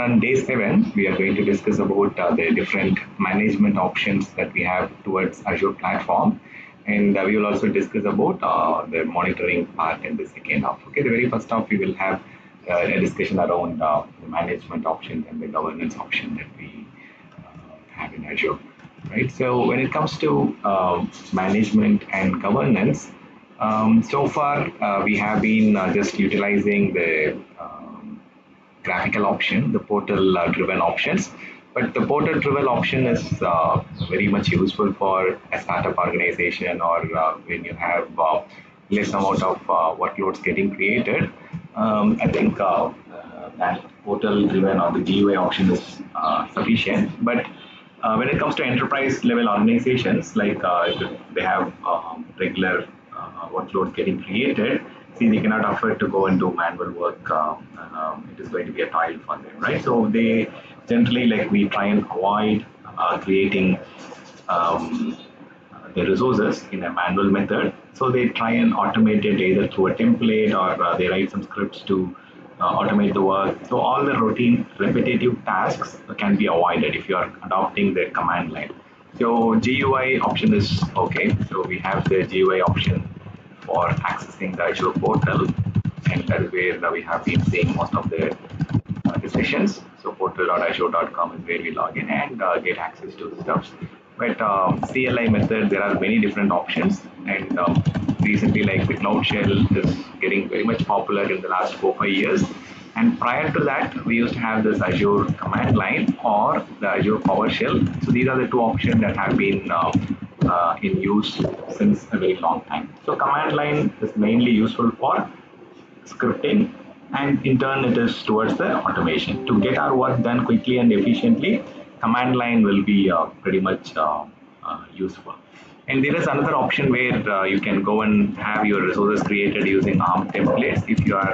On day 7, we are going to discuss about the different management options that we have towards Azure platform, and we will also discuss about the monitoring part in the second half. Okay, the very first half we will have a discussion around the management options and the governance option that we have in Azure, right? So when it comes to management and governance, so far we have been just utilizing the graphical option, the portal driven options. But the portal driven option is very much useful for a startup organization or when you have less amount of workloads getting created. I think that portal driven or the GUI option is sufficient. But when it comes to enterprise level organizations, like they have regular workload getting created, see they cannot afford to go and do manual work. It is going to be a toil for them, right? So they generally, like, we try and avoid creating the resources in a manual method. So they try and automate it either through a template or they write some scripts to automate the work. So all the routine repetitive tasks can be avoided if you are adopting the command line. So GUI option is okay. So we have the GUI option for accessing the Azure portal, and that is where we have been seeing most of the sessions. So portal.azure.com is where we log in and get access to stuff. But CLI method, there are many different options, and recently, like the CLOUDSHELL is getting very much popular in the last 4-5 years. And prior to that, we used to have this Azure command line or the Azure PowerShell. So these are the two options that have been in use since a very long time. So command line is mainly useful for scripting, and in turn it is towards the automation. To get our work done quickly and efficiently, command line will be pretty much useful. And there is another option where you can go and have your resources created using ARM templates. If you are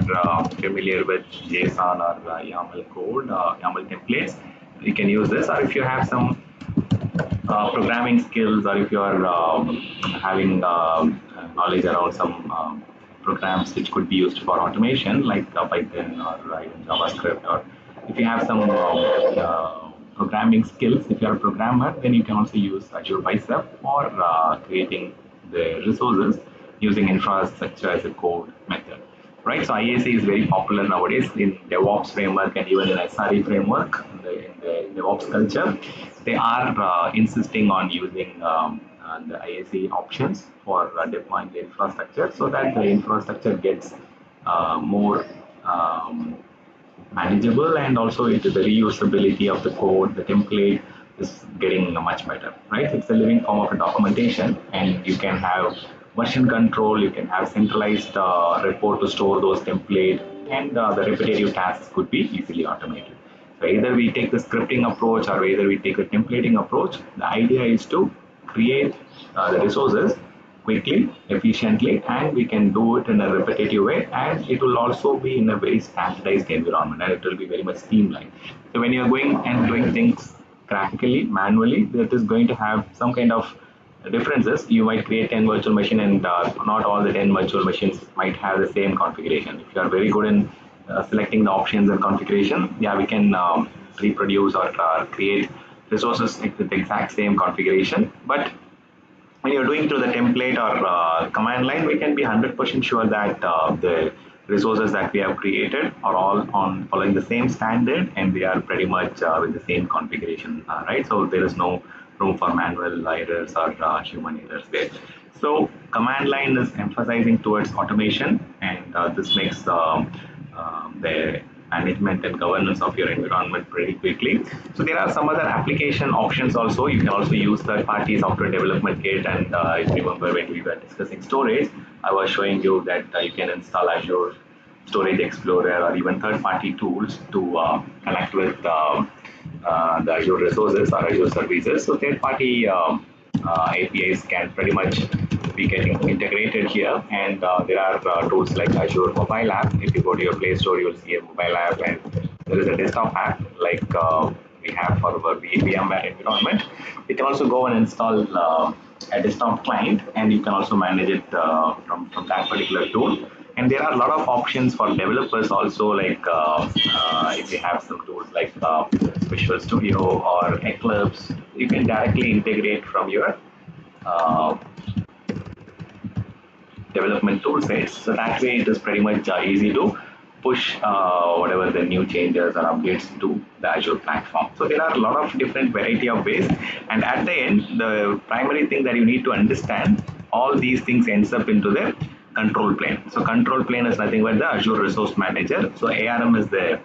familiar with JSON or YAML code, YAML templates, you can use this. Or if you have some programming skills, or if you are having knowledge around some programs which could be used for automation, like Python or even JavaScript, or if you have some programming skills, if you are a programmer, then you can also use Azure Bicep for creating the resources using infrastructure as a code method. Right, so IAC is very popular nowadays in DevOps framework and even in SRE framework, in the DevOps culture. They are insisting on using the IAC options for deploying the infrastructure, so that the infrastructure gets more manageable, and also the reusability of the code, the template is getting much better, right? It's a living form of a documentation, and you can have version control, you can have centralized report to store those templates, and the repetitive tasks could be easily automated. So either we take the scripting approach or either we take the templating approach. The idea is to create the resources quickly, efficiently, and we can do it in a repetitive way, and it will also be in a very standardized environment, and it will be very much streamlined. So when you're going and doing things graphically, manually, that is going to have some kind of differences. You might create 10 virtual machine, and not all the 10 virtual machines might have the same configuration. If you are very good in selecting the options and configuration, yeah, we can reproduce or create resources with the exact same configuration. But when you're doing through the template or command line, we can be 100% sure that the resources that we have created are all on following the same standard, and they are pretty much with the same configuration, right? So there is no room for manual errors or human errors there. So command line is emphasizing towards automation, and this makes the management and governance of your environment pretty quickly. So there are some other application options also. You can also use third-party software development kit, and if you remember when we were discussing storage, I was showing you that you can install Azure Storage Explorer or even third-party tools to connect with the Azure resources or Azure services. So third-party APIs can pretty much be getting integrated here, and there are tools like Azure mobile app. If you go to your Play Store, you will see a mobile app, and there is a desktop app like we have for our VMware environment. You can also go and install a desktop client, and you can also manage it from that particular tool. And there are a lot of options for developers also, like if you have some tools like Visual Studio or Eclipse, you can directly integrate from your uh, development tool sets. So that way it is pretty much easy to push whatever the new changes or updates to the Azure platform. So there are a lot of different variety of ways, and at the end, the primary thing that you need to understand, all these things ends up into the control plane. So control plane is nothing but the Azure Resource Manager. So ARM is the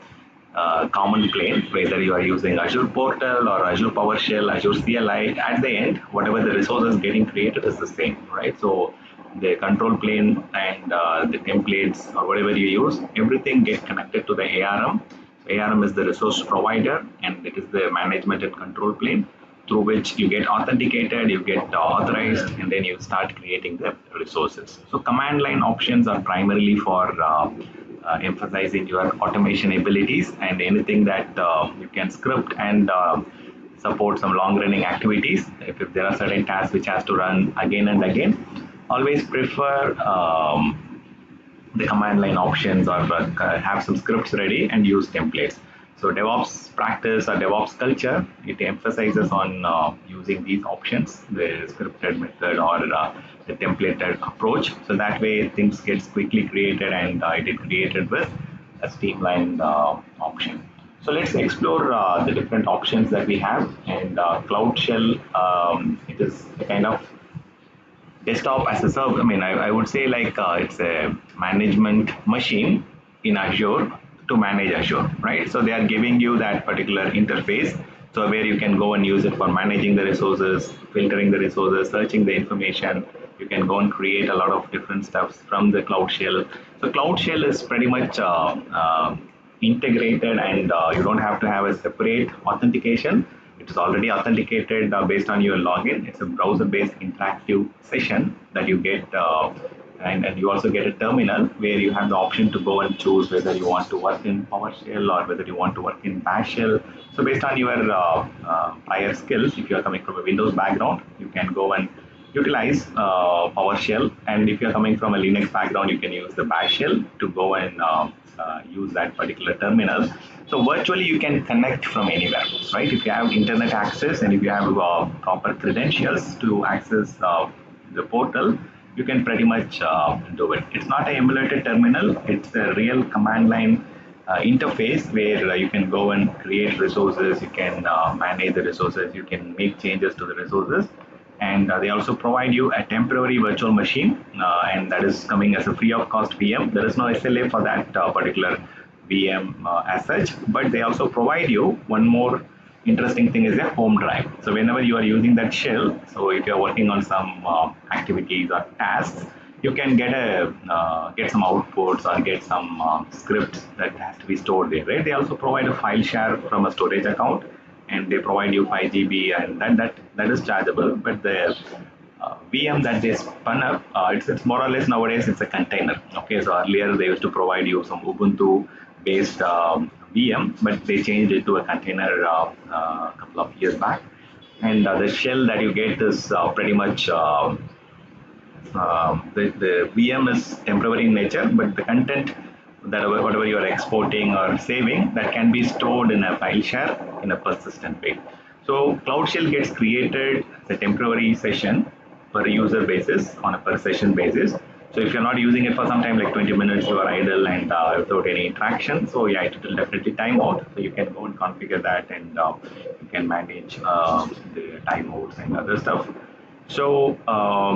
common plane, whether you are using Azure Portal or Azure PowerShell, Azure CLI, at the end, whatever the resources getting created is the same, right? So the control plane and the templates or whatever you use, everything get connected to the ARM. So ARM is the resource provider, and it is the management and control plane through which you get authenticated, you get authorized, and then you start creating the resources. So command line options are primarily for emphasizing your automation abilities, and anything that you can script and support some long running activities. If there are certain tasks which has to run again and again, always prefer the command line options, or have some scripts ready and use templates. So DevOps practice or DevOps culture, it emphasizes on using these options, the scripted method or the templated approach. So that way things gets quickly created, and it is created with a streamlined option. So let's explore the different options that we have. And CloudShell, it is a kind of desktop as a service. I mean, I would say like it's a management machine in Azure to manage Azure, right? So they are giving you that particular interface. So where you can go and use it for managing the resources, filtering the resources, searching the information. You can go and create a lot of different stuff from the Cloud Shell. So Cloud Shell is pretty much integrated, and you don't have to have a separate authentication. It is already authenticated based on your login. It's a browser-based interactive session that you get, and you also get a terminal where you have the option to go and choose whether you want to work in PowerShell or whether you want to work in Bash Shell. So based on your prior skills, if you are coming from a Windows background, you can go and utilize PowerShell, and if you are coming from a Linux background, you can use the Bash Shell to go and use that particular terminal. So virtually you can connect from anywhere, right? If you have internet access and if you have proper credentials to access the portal, you can pretty much do it. It's not an emulated terminal, it's a real command line interface where you can go and create resources, you can manage the resources, you can make changes to the resources, and they also provide you a temporary virtual machine, and that is coming as a free of cost VM. There is no SLA for that particular VM as such, but they also provide you one more interesting thing is a home drive. So whenever you are using that shell, so if you are working on some activities or tasks, you can get some outputs or get some scripts that has to be stored there, right? They also provide a file share from a storage account, and they provide you 5 GB, and that is chargeable. But the VM that they spun up, it's more or less nowadays it's a container. Okay, so earlier they used to provide you some Ubuntu based VM, but they changed it to a container a couple of years back. And the shell that you get is pretty much the VM is temporary in nature, but the content that whatever you are exporting or saving, that can be stored in a file share in a persistent way. So Cloud Shell gets created as a temporary session per user basis on a per session basis. So if you're not using it for some time, like 20 minutes, you are idle and without any interaction. So yeah, it will definitely time out. So you can go and configure that, and you can manage the timeouts and other stuff. So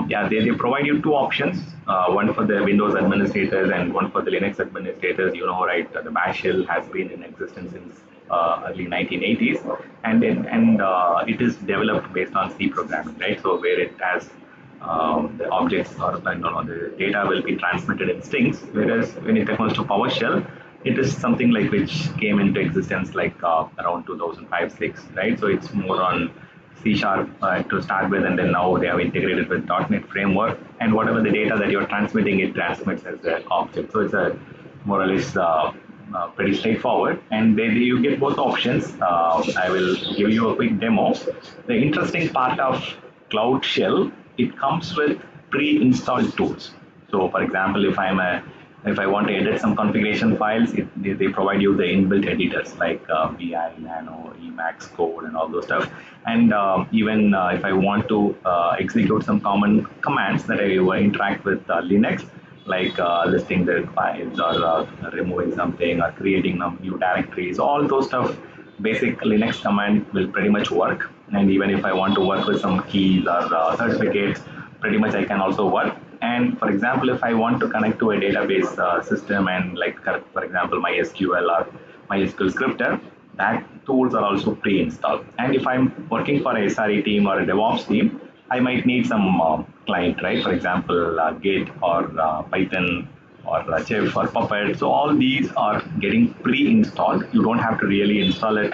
yeah, they provide you two options, one for the Windows administrators and one for the Linux administrators. You know, right? The Bash shell has been in existence since early 1980s, and it is developed based on C programming, right? So where it has the objects or the data will be transmitted in strings, whereas when it comes to PowerShell, it is something like which came into existence like around 2005-6, right? So it's more on C sharp to start with, and then now they have integrated with .NET framework, and whatever the data that you're transmitting, it transmits as an object. So it's a more or less pretty straightforward, and then you get both options. I will give you a quick demo. The interesting part of Cloud Shell, it comes with pre-installed tools. So for example, if I'm a If I want to edit some configuration files, they provide you the inbuilt editors like VI, Nano, Emacs code, and all those stuff. And even if I want to execute some common commands that I interact with Linux, like listing the files or removing something or creating new directories, all those stuff, basic Linux command will pretty much work. And even if I want to work with some keys or certificates, pretty much I can also work. And for example, if I want to connect to a database system and like, for example, MySQL or MySQL scripter, that tools are also pre-installed. And if I'm working for a SRE team or a DevOps team, I might need some client, right? For example, Git or Python or Chef or Puppet. So all these are getting pre-installed. You don't have to really install it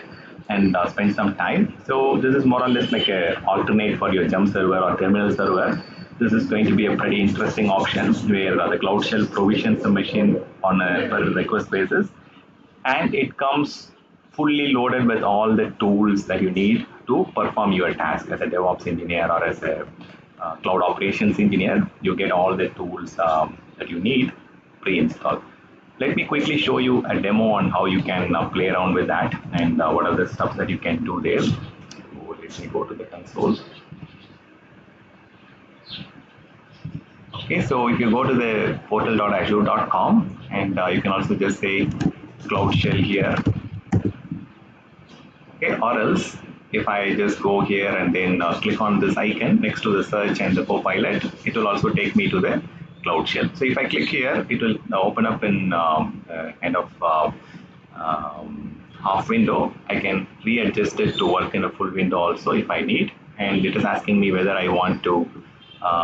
and spend some time. So this is more or less like a alternate for your Jump server or terminal server. This is going to be a pretty interesting option where the CLOUDSHELL provisions the machine on a per request basis, and it comes fully loaded with all the tools that you need to perform your task as a DevOps engineer or as a cloud operations engineer. You get all the tools that you need pre-installed. Let me quickly show you a demo on how you can play around with that and what are the stuff that you can do there. So let me go to the console. Okay, so if you go to the portal.azure.com and you can also just say CloudShell here. Okay, or else if I just go here and then click on this icon next to the search and the Copilot, it will also take me to the CloudShell. So if I click here, it will open up in kind of half window. I can readjust it to work in a full window also if I need. And it is asking me whether I want to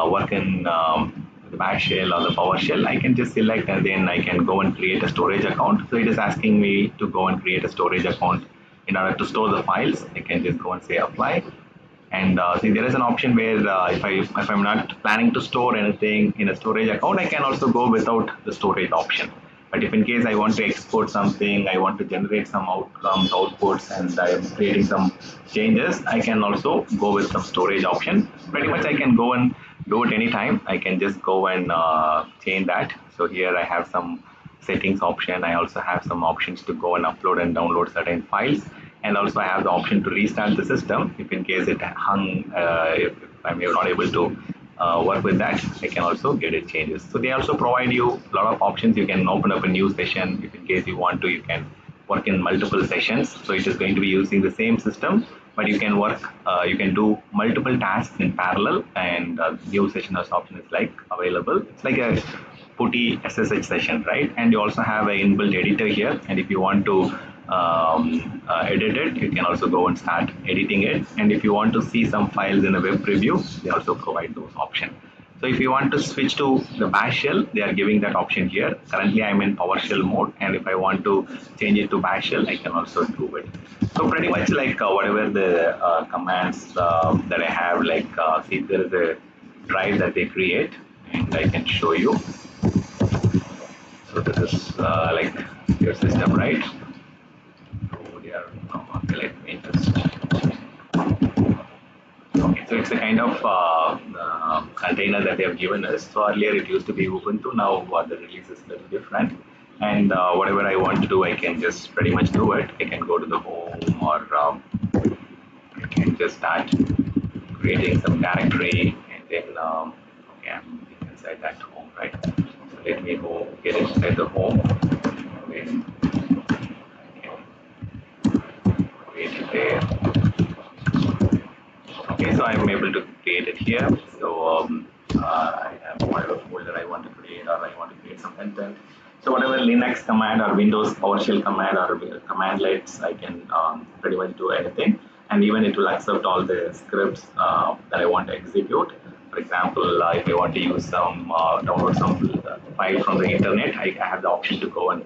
work in the bash shell or the PowerShell. I can just select and then I can go and create a storage account. So it is asking me to go and create a storage account in order to store the files. I can just go and say apply. And see, there is an option where if I'm not planning to store anything in a storage account, I can also go without the storage option. But if in case I want to export something, I want to generate some outcomes, outputs, and I am creating some changes, I can also go with some storage option. Pretty much I can go and do it anytime. I can just go and change that. So here I have some settings option. I also have some options to go and upload and download certain files. And also I have the option to restart the system if in case it hung, if I'm not able to work with that, I can also get it changes. So they also provide you a lot of options. You can open up a new session if in case you want to. You can work in multiple sessions. So it is going to be using the same system, but you can work, you can do multiple tasks in parallel, and new session as option is like available. It's like a putty SSH session, right? And you also have an inbuilt editor here, and if you want to edit it, you can also go and start editing it. And if you want to see some files in a web preview, they also provide those options. So if you want to switch to the bash shell, they are giving that option here. Currently I'm in PowerShell mode, and if I want to change it to bash shell, I can also do it. So pretty much like whatever the commands that I have, like see, there is a drive that they create, and I can show you. So this is like your system, right? Okay, let me just. Okay, so it's a kind of container that they have given us. So earlier it used to be Ubuntu. Now the release is a little different. And whatever I want to do, I can just pretty much do it. I can go to the home, or I can just start creating some directory, and then okay, I'm inside that home, right? So let me go get inside the home. Okay, create it there. Okay, so I'm able to create it here. So I have whatever folder I want to create, or I want to create some content. So whatever Linux command or Windows PowerShell command or commandlets, I can pretty much do anything. And even it will accept all the scripts that I want to execute. For example, if I want to use some, download some file from the internet, I have the option to go and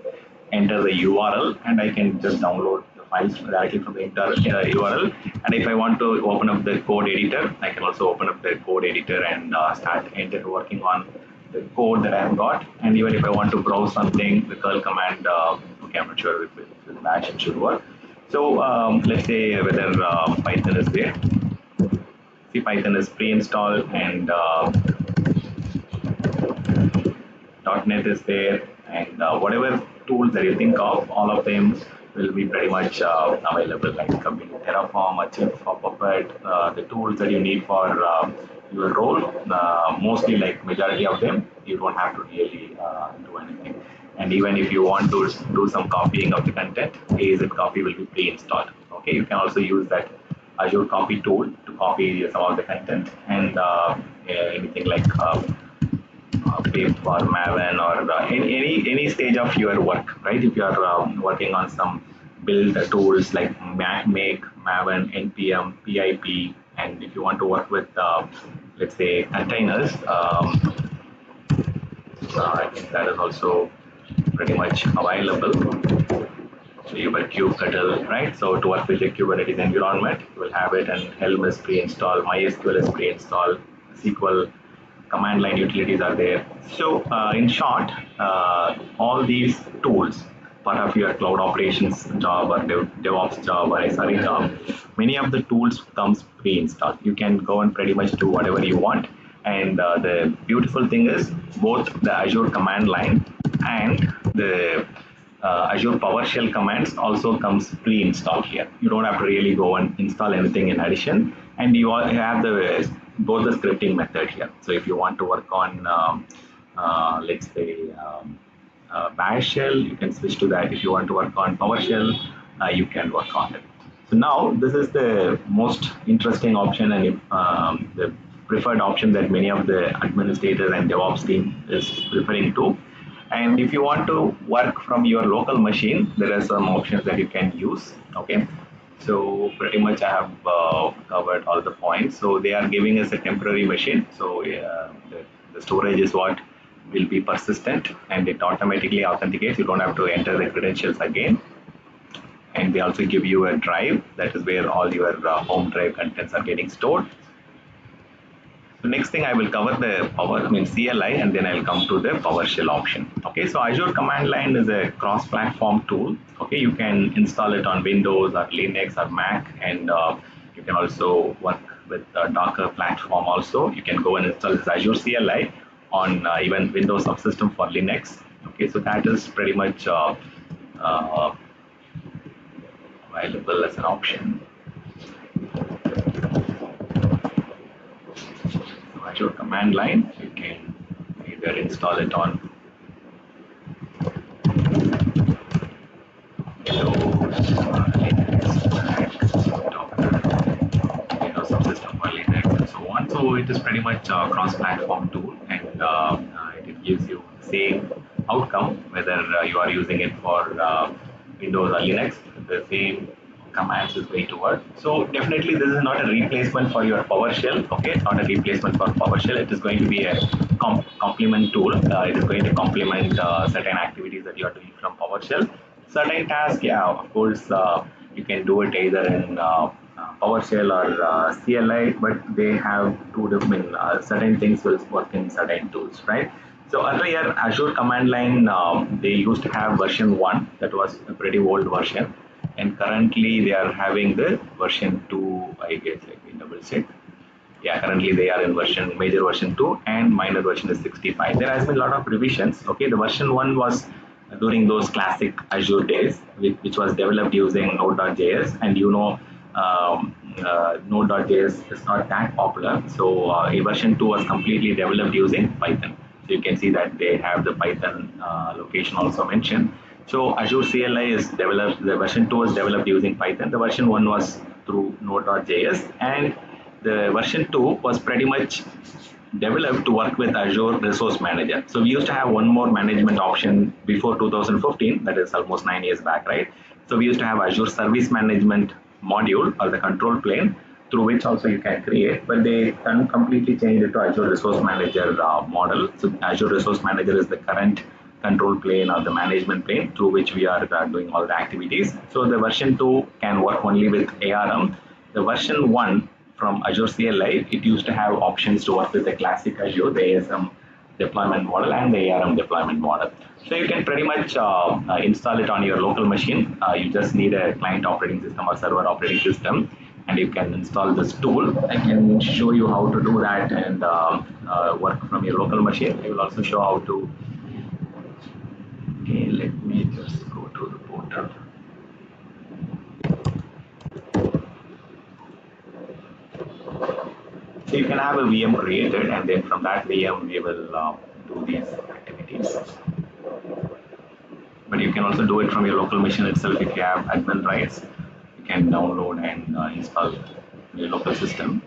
enter the URL, and I can just download the files directly from the URL. And if I want to open up the code editor, I can also open up the code editor and start working on the code that I have got. And even if I want to browse something, the curl command, okay, I'm not sure if with bash it should work. So let's say whether Python is there. See, Python is pre-installed, and .NET is there, and whatever tools that you think of, all of them will be pretty much available, like Terraform, Achieve for Puppet, the tools that you need for your role. Mostly, like majority of them, you don't have to really do anything. And even if you want to do some copying of the content, AZ copy will be pre-installed. Okay, you can also use that Azure copy tool to copy some of the content, and anything like PIP or Maven or any stage of your work, right? If you are working on some build tools like Make, Maven, NPM, PIP, and if you want to work with let's say containers, I think that is also pretty much available. So you will kubectl, right? So to work with the Kubernetes environment, you will have it, and Helm is pre-installed, MySQL is pre-installed, SQL command line utilities are there. So in short, all these tools, part of your cloud operations job or DevOps job or SRE job, many of the tools comes pre-installed. You can go and pretty much do whatever you want. And the beautiful thing is both the Azure command line and the Azure PowerShell commands also comes pre-installed here. You don't have to really go and install anything in addition, and you have the both the scripting method here. So if you want to work on let's say Bash shell, you can switch to that. If you want to work on PowerShell, you can work on it. So now this is the most interesting option, and the preferred option that many of the administrators and DevOps team is preferring to. And if you want to work from your local machine, there are some options that you can use. Okay, so pretty much I have covered all the points. So they are giving us a temporary machine. So the storage is what will be persistent, and it automatically authenticates. You don't have to enter the credentials again. And they also give you a drive, that is where all your home drive contents are getting stored. So next thing I will cover the CLI, and then I will come to the PowerShell option. Okay, so Azure command line is a cross-platform tool. Okay, you can install it on Windows or Linux or Mac, and you can also work with Docker platform also. You can go and install this Azure CLI on even Windows subsystem for Linux. Okay, so that is pretty much available as an option. Azure command line, you can either install it on Windows, Linux, Mac, Docker, Windows subsystem for Linux, and so on. So it is pretty much a cross-platform tool, and it gives you the same outcome whether you are using it for Windows or Linux. The same commands is going to work. So definitely this is not a replacement for your PowerShell. Okay, not a replacement for PowerShell. It is going to be a complement tool. It is going to complement certain activities that you are doing from PowerShell. Certain tasks, yeah, of course, you can do it either in PowerShell or CLI, but they have two different certain things will work in certain tools, right? So earlier Azure command line, they used to have version 1, that was a pretty old version, and currently they are having the version 2, I guess. Let me double check. Yeah, currently they are in major version 2, and minor version is 65. There has been a lot of revisions. Okay, the version 1 was during those classic Azure days, which was developed using Node.js, and Node.js is not that popular. So version 2 was completely developed using Python. So you can see that they have the Python location also mentioned. So Azure CLI is developed, the version 2 was developed using Python. The version 1 was through Node.js, and the version 2 was pretty much developed to work with Azure Resource Manager. So we used to have one more management option before 2015, that is almost 9 years back, right? So we used to have Azure Service Management module, or the control plane, through which also you can create, but they completely changed it to Azure Resource Manager model. So Azure Resource Manager is the current control plane or the management plane through which we are doing all the activities. So the version 2 can work only with ARM. The version 1 from Azure CLI, it used to have options to work with the classic Azure, the ASM deployment model and the ARM deployment model. So you can pretty much install it on your local machine. You just need a client operating system or server operating system, and you can install this tool. I can show you how to do that and work from your local machine. I will also show how to So you can have a VM created, and then from that VM we will do these activities. But you can also do it from your local machine itself if you have admin rights. You can download and install your local system.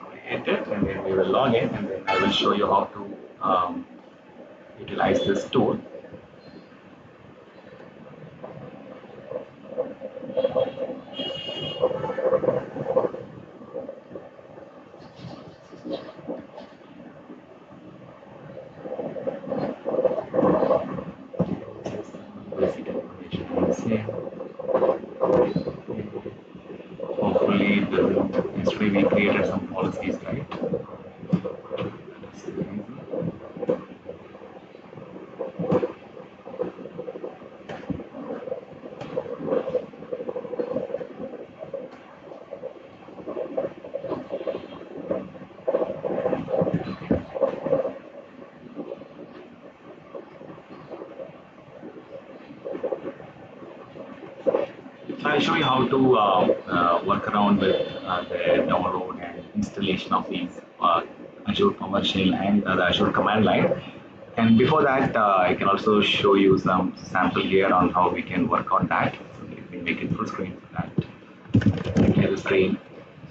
Create it, and then we will log in, and then I will show you how to utilize this tool. Basic information is same. Hopefully, yesterday we created some policies, right? So I'll show you how to work around with the download and installation of these Azure PowerShell and the Azure command line. And before that, I can also show you some sample here on how we can work on that. So let me make it full screen for that. Clear the screen.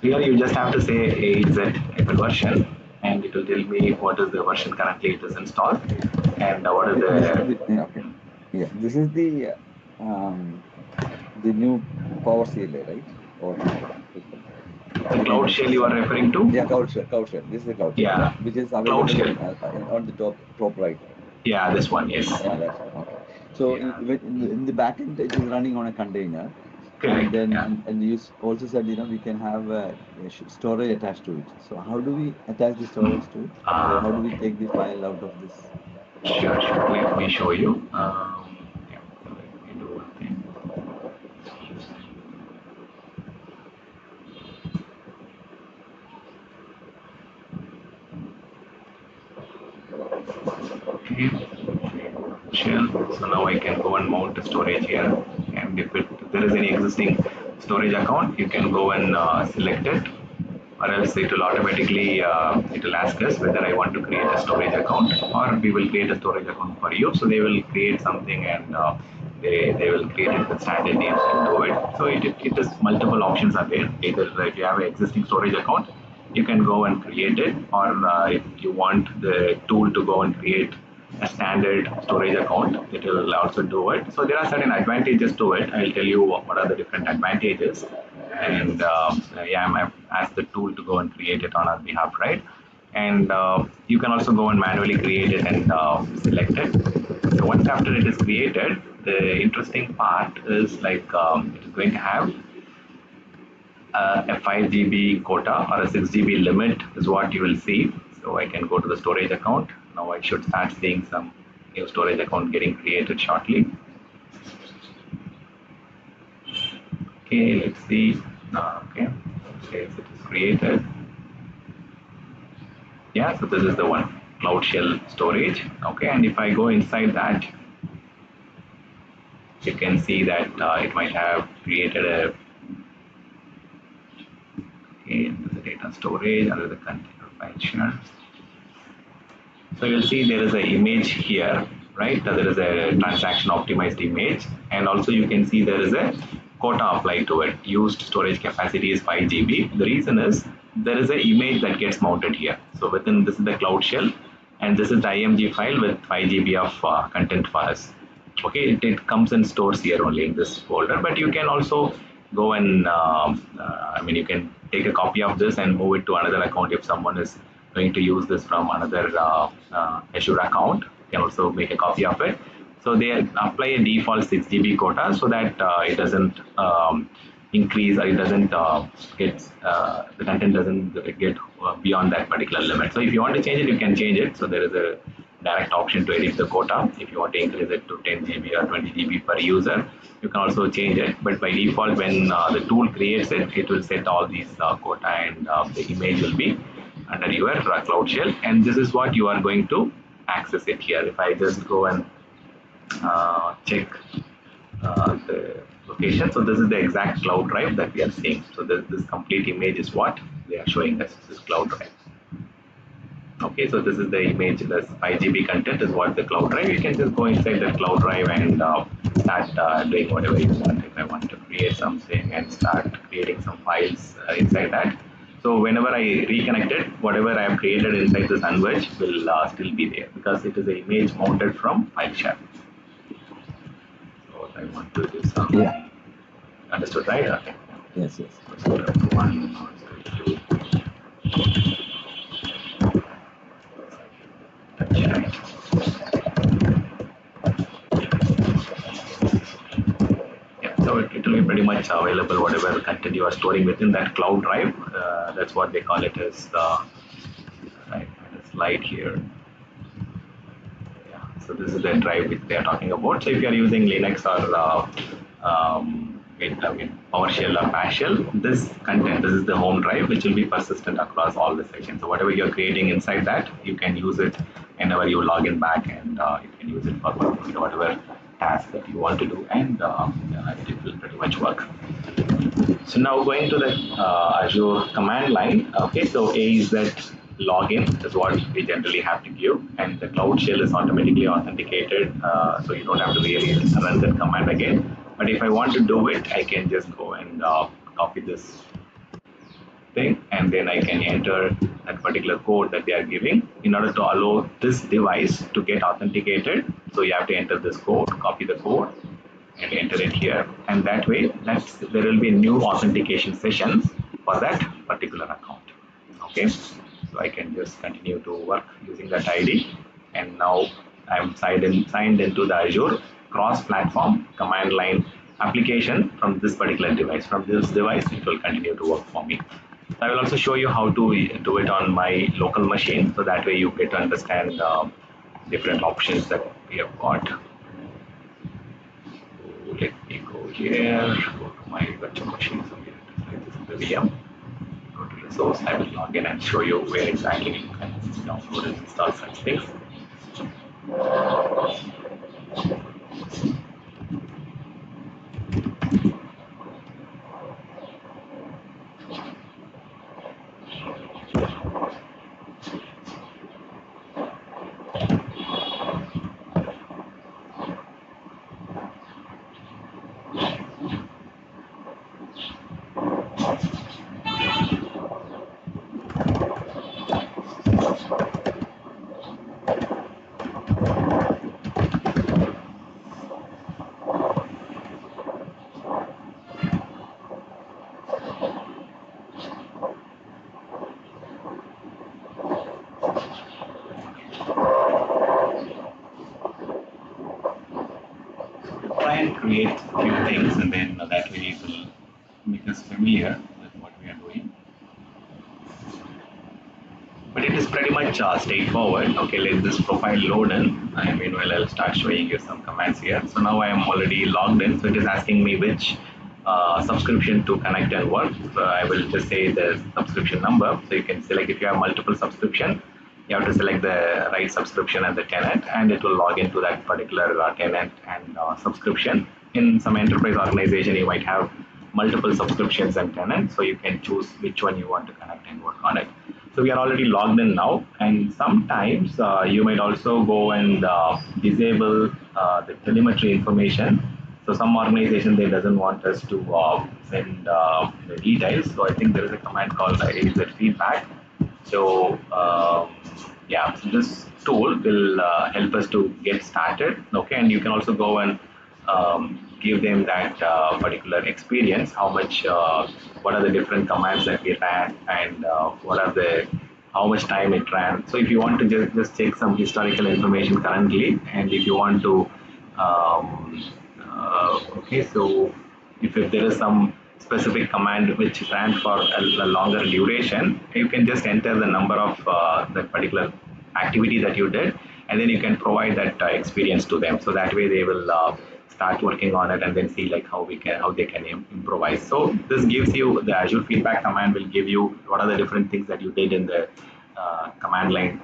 So here you just have to say AZ version, and it will tell me what is the version currently it is installed, and what is the yeah. This is the new PowerShell, right? Or the CloudShell you are referring to? Yeah, CloudShell. This is the CloudShell, yeah, which is available on the top right. Yeah, this one, yes. Yeah, that's one. Okay. So yeah. in the backend, it is running on a container. Correct. And then yeah. and you also said we can have storage attached to it. So how do we attach the storage to it, or how do we take the file out of this? Sure. Let me show you. Yeah, let me do one thing. Okay. Shell. So now I can go and mount the storage here, and if there is any existing storage account, you can go and select it, or else it will automatically it will ask us whether I want to create a storage account, or we will create a storage account for you. So they will create something, and they will create it with standard names and do it. So it is multiple options are there. Either if you have an existing storage account, you can go and create it, or if you want the tool to go and create a standard storage account, it will also do it. So there are certain advantages to it. I'll tell you what are the different advantages, and yeah, I've asked the tool to go and create it on our behalf, right? And you can also go and manually create it and select it. So once after it is created, the interesting part is like it is going to have a 5 GB quota or a 6 GB limit is what you will see. So I can go to the storage account. Now I should start seeing some new storage account getting created shortly. Okay, let's see. Okay, it is created. Yeah, so this is the one, CloudShell storage. Okay, and if I go inside that, you can see that it might have created a the data storage under the container file share. So you'll see there is an image here, right? There is a transaction optimized image, and also you can see there is a quota applied to it. Used storage capacity is 5 GB. The reason is there is an image that gets mounted here. So within this is the Cloud Shell. and this is the IMG file with 5 GB of content for us. Okay, it comes in stores here only in this folder, but you can also go and I mean you can take a copy of this and move it to another account if someone is going to use this from another Azure account. You can also make a copy of it. So they apply a default 6 GB quota so that it doesn't increase, or it doesn't get the content doesn't get beyond that particular limit. So if you want to change it, you can change it. So there is a direct option to edit the quota. If you want to increase it to 10 GB or 20 GB per user, you can also change it. But by default, when the tool creates it, it will set all these quota, and the image will be under your Cloud Shell. And this is what you are going to access it here. If I just go and check the location. So this is the exact cloud drive that we are seeing. So this complete image is what they are showing us, this cloud drive. Okay, so this is the image, this 5 GB content is what the cloud drive. You can just go inside the cloud drive and start doing whatever you want. If I want to create something and start creating some files inside that. So whenever I reconnect it, whatever I have created inside this Unverge will still be there because it is an image mounted from PowerShell. So I want to do some. Yeah. Understood, right? Okay. Yes, yes. One, two. Yeah. Yeah, so it will be pretty much available, whatever content you are storing within that cloud drive. That's what they call it as right, the slide here. Yeah, so this is the drive which they are talking about. So if you are using Linux or PowerShell or PowerShell, this content, this is the home drive, which will be persistent across all the sessions. So whatever you're creating inside that, you can use it whenever you log in back, and you can use it for whatever task that you want to do, and it will pretty much work. So now going to the Azure command line. Okay, so AZ login is what we generally have to give, and the Cloud Shell is automatically authenticated, so you don't have to really run that command again. But if I want to do it, I can just go and copy this thing, and then I can enter that particular code that they are giving in order to allow this device to get authenticated. So you have to enter this code, copy the code, and enter it here, and that way there will be new authentication sessions for that particular account. Okay, so I can just continue to work using that ID, and now I'm signed into the Azure cross-platform command line application from this particular device. From this device, it will continue to work for me. I will also show you how to do it on my local machine, so that way you get to understand different options that we have got. Let me go here, go to my virtual machine. So here this is the VM. Go to resource. I will log in and show you where exactly you can download and install such things. Try and create a few things, and then that way it will make us familiar with what we are doing. But it is pretty much straightforward. Okay, let this profile load in, and meanwhile I'll start showing you some commands here. So now I am already logged in, so it is asking me which subscription to connect and work. So I will just say the subscription number. So you can select, if you have multiple subscription, you have to select the right subscription and the tenant, and it will log into that particular tenant and subscription. In some enterprise organization, you might have multiple subscriptions and tenants, so you can choose which one you want to connect and work on it. So we are already logged in now, and sometimes you might also go and disable the telemetry information. So some organization, they doesn't want us to send the details. So I think there is a command called AZ feedback. So Yeah, so this tool will help us to get started. Okay, and you can also go and give them that particular experience, how much, what are the different commands that we ran, and what are the how much time it ran. So if you want to just check some historical information currently, and if you want to okay, so if there is some specific command which ran for a longer duration, you can just enter the number of that particular activity that you did, and then you can provide that experience to them. So that way they will start working on it and then see like how they can improvise. So this gives you the Azure feedback command will give you what are the different things that you did in the command line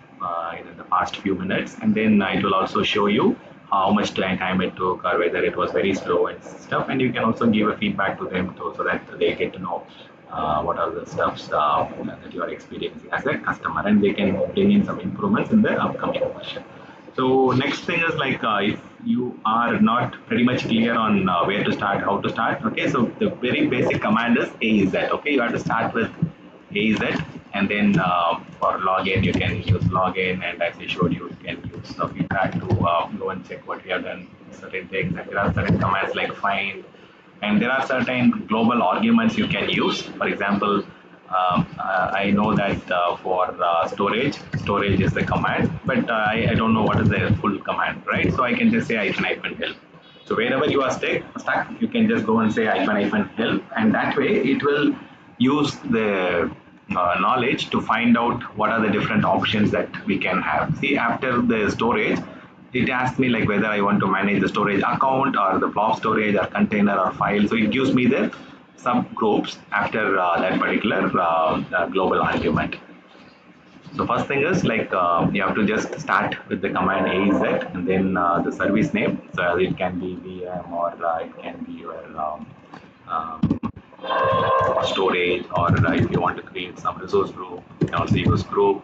in the past few minutes, and then it will also show you how much time it took or whether it was very slow and stuff, and you can also give a feedback to them too, so that they get to know what are the stuffs that you are experiencing as a customer, and they can bring in some improvements in the upcoming version. So next thing is like if you are not pretty much clear on where to start, how to start. Okay, so the very basic command is AZ. Okay, you have to start with AZ, and then for login you can use login, and as I showed you, you can use the feedback to go and check what we have done, certain things, and there are certain commands like find, and there are certain global arguments you can use. For example, I know that for storage is the command, but I don't know what is the full command, right? So I can just say hyphen help. So wherever you are stuck, you can just go and say hyphen help, and that way it will use the knowledge to find out what are the different options that we can have. See, after the storage, it asks me like whether I want to manage the storage account or the blob storage or container or file. So it gives me the subgroups after that particular global argument. So first thing is like you have to just start with the command AZ, and then the service name. So it can be VM, or it can be your storage, or if you want to create some resource group, you can also use group,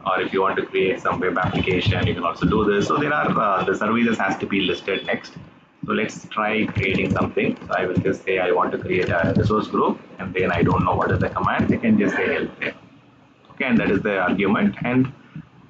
or if you want to create some web application, you can also do this. So there are the services has to be listed next. So let's try creating something. So I will just say I want to create a resource group, and then I don't know what is the command. You can just say help there. Okay, and that is the argument. And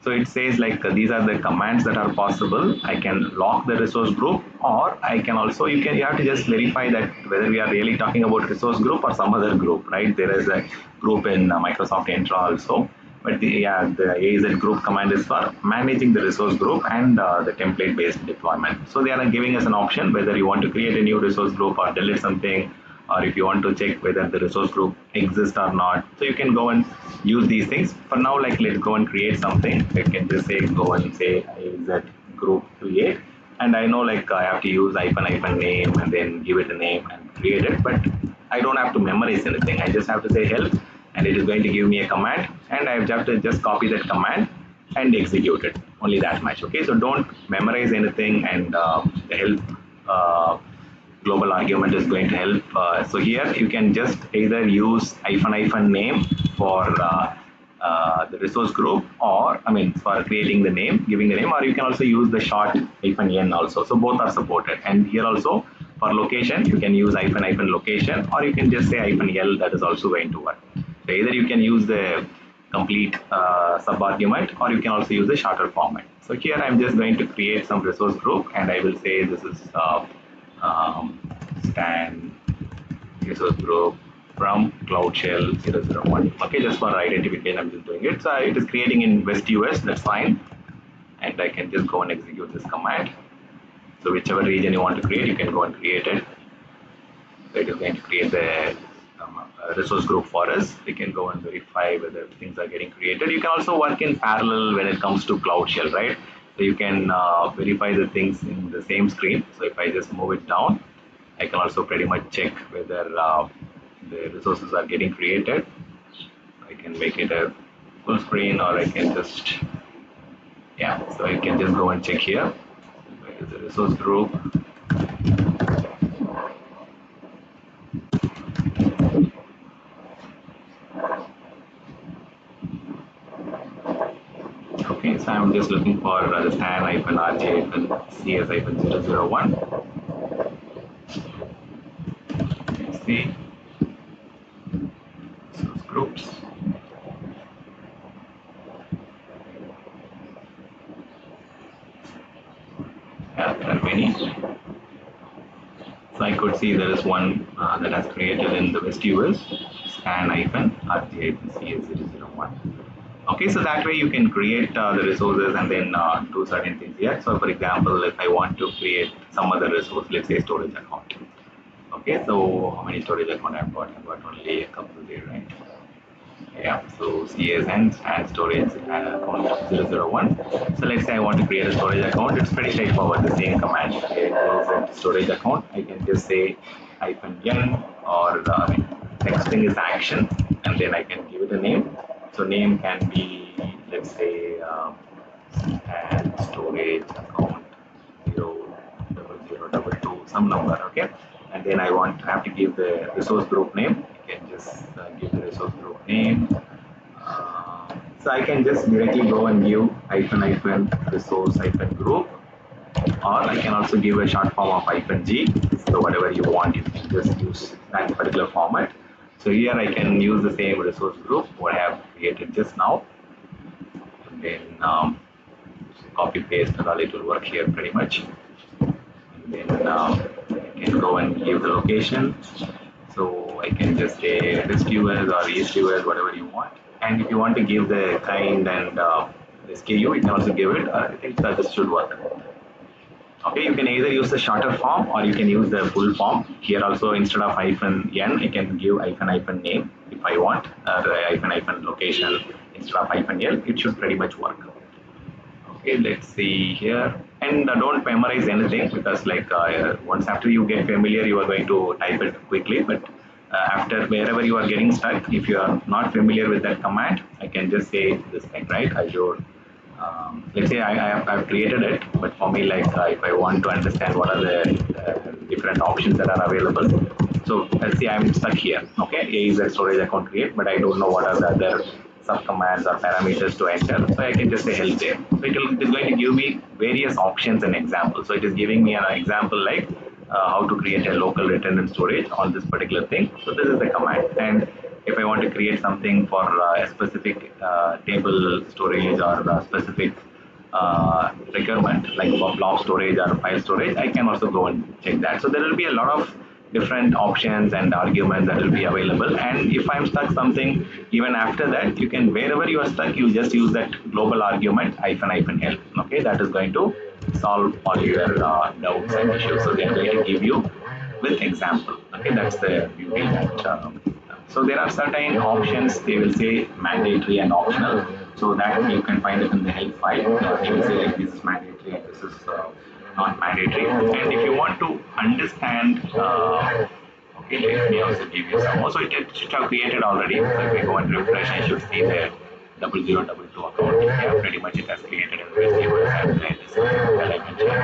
so it says like these are the commands that are possible. I can lock the resource group, or I can also you have to just verify that whether we are really talking about resource group or some other group, right? There is a group in Microsoft Entra also, but the AZ group command is for managing the resource group and the template based deployment. So they are giving us an option whether you want to create a new resource group or delete something, or if you want to check whether the resource group exists or not. So you can go and use these things. For now, like let's go and create something. I can just say go and say AZ group create, and I know like I have to use hyphen name and then give it a name and create it, but I don't have to memorize anything. I just have to say help, and it is going to give me a command, and I have to just copy that command and execute it. Only that much. Okay, so don't memorize anything, and the help global argument is going to help. So here you can just either use hyphen name for the resource group, or I mean for creating the name, giving the name, or you can also use the short hyphen n also. So both are supported. And here also for location, you can use hyphen location, or you can just say hyphen l. That is also going to work. So either you can use the complete sub argument, or you can also use the shorter format. So here I'm just going to create some resource group, and I will say this is stan resource group from CLOUDSHELL 001. Okay, just for identification, I'm just doing it. So it is creating in West US, that's fine. And I can just go and execute this command. So whichever region you want to create, you can go and create it. So it is going to create the resource group for us. We can go and verify whether things are getting created. You can also work in parallel when it comes to CLOUDSHELL, right? So you can verify the things in the same screen. So if I just move it down, I can also pretty much check whether the resources are getting created. I can make it a full screen, or I can just, yeah, so I can just go and check here. Where is the resource group? Okay, so I'm just looking for the stan-rj-cs-001. Let's see, resource groups. many. So I could see there is one that has created in the West US, scan-rg-cs001. Okay, so that way you can create the resources and then do certain things here. So for example, if I want to create some other resource, let's say storage account. Okay, so how many storage account I've got? I've got only a couple there, right? Yeah, so CSN and storage account 001. So let's say I want to create a storage account. It's pretty straightforward, the same command. Okay, there's a storage account. I can just say -n or next thing is action, and then I can give it a name. So name can be, let's say, and storage account 00022, some number, okay? And then I have to give the resource group name. I can just give the resource group name. So I can just directly go and give resource group, or I can also give a short form of -g. So whatever you want, you can just use that particular format. So here I can use the same resource group what I have created just now, and then copy paste and all, it will work here pretty much. And then I can go and give the location. So I can just say West US or East US, whatever you want. And if you want to give the kind and SKU, you can also give it. I think that this should work. Okay, you can either use the shorter form or you can use the full form. Here also, instead of -n, I can give -name if I want, or -location instead of -l. It should pretty much work. Okay, let's see here. And don't memorize anything, because like once after you get familiar, you are going to type it quickly. But after wherever you are getting stuck, if you are not familiar with that command, I can just say this thing, right? Azure. Let's say I've created it, but for me, like if I want to understand what are the different options that are available. So let's say I'm stuck here. Okay, A is a storage account create, but I don't know what are the other subcommands or parameters to enter. So I can just say help there. So it is going to give me various options and examples. So it is giving me an example like how to create a local redundant storage on this particular thing. So this is the command. And if I want to create something for a specific table storage or a specific requirement, like for blob storage or file storage, I can also go and check that. So there will be a lot of different options and arguments that will be available. And if I'm stuck something, even after that, you can, wherever you are stuck, you just use that global argument -l. Okay, that is going to solve all your doubts and issues. So they are going to give you with example. Okay, that's the beauty that. So there are certain options. They will say mandatory and optional. So that you can find it in the help file. They will say like this is mandatory and this is not mandatory. And if you want to understand, okay, let me also give you some more. So it should have created already. So if I go and refresh, I should see the 0022 account. Yeah, pretty much it has created in the receivers, and this is what I mentioned.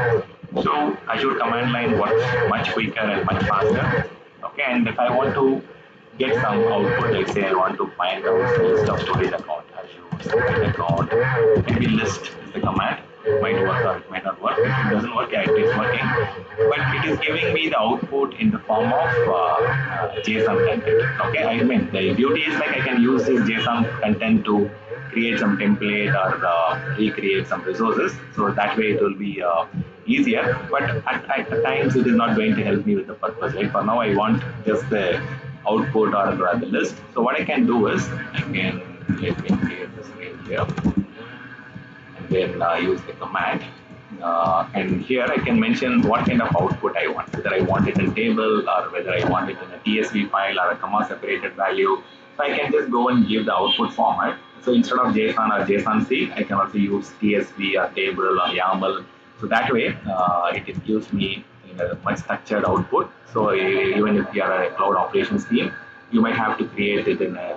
So Azure command line works much quicker and much faster. Okay, and if I want to get some output, let's say I want to find out list of storage account, Azure storage account, maybe list is the command. It might work or it might not work. If it doesn't work, yeah, it is working. But it is giving me the output in the form of JSON content. Okay, I mean, the beauty is like I can use this JSON content to create some template or recreate some resources. So that way it will be easier. But at times it is not going to help me with the purpose. Right? For now, I want just the output or the list. So what I can do is I can, let me clear this name here, and then use the command. And here I can mention what kind of output I want, whether I want it in table or whether I want it in a TSV file or a comma separated value. So I can just go and give the output format. So instead of JSON or JSON-C, I can also use TSV or table or YAML. So that way it gives me a much structured output. So even if you are a cloud operations team, you might have to create it in a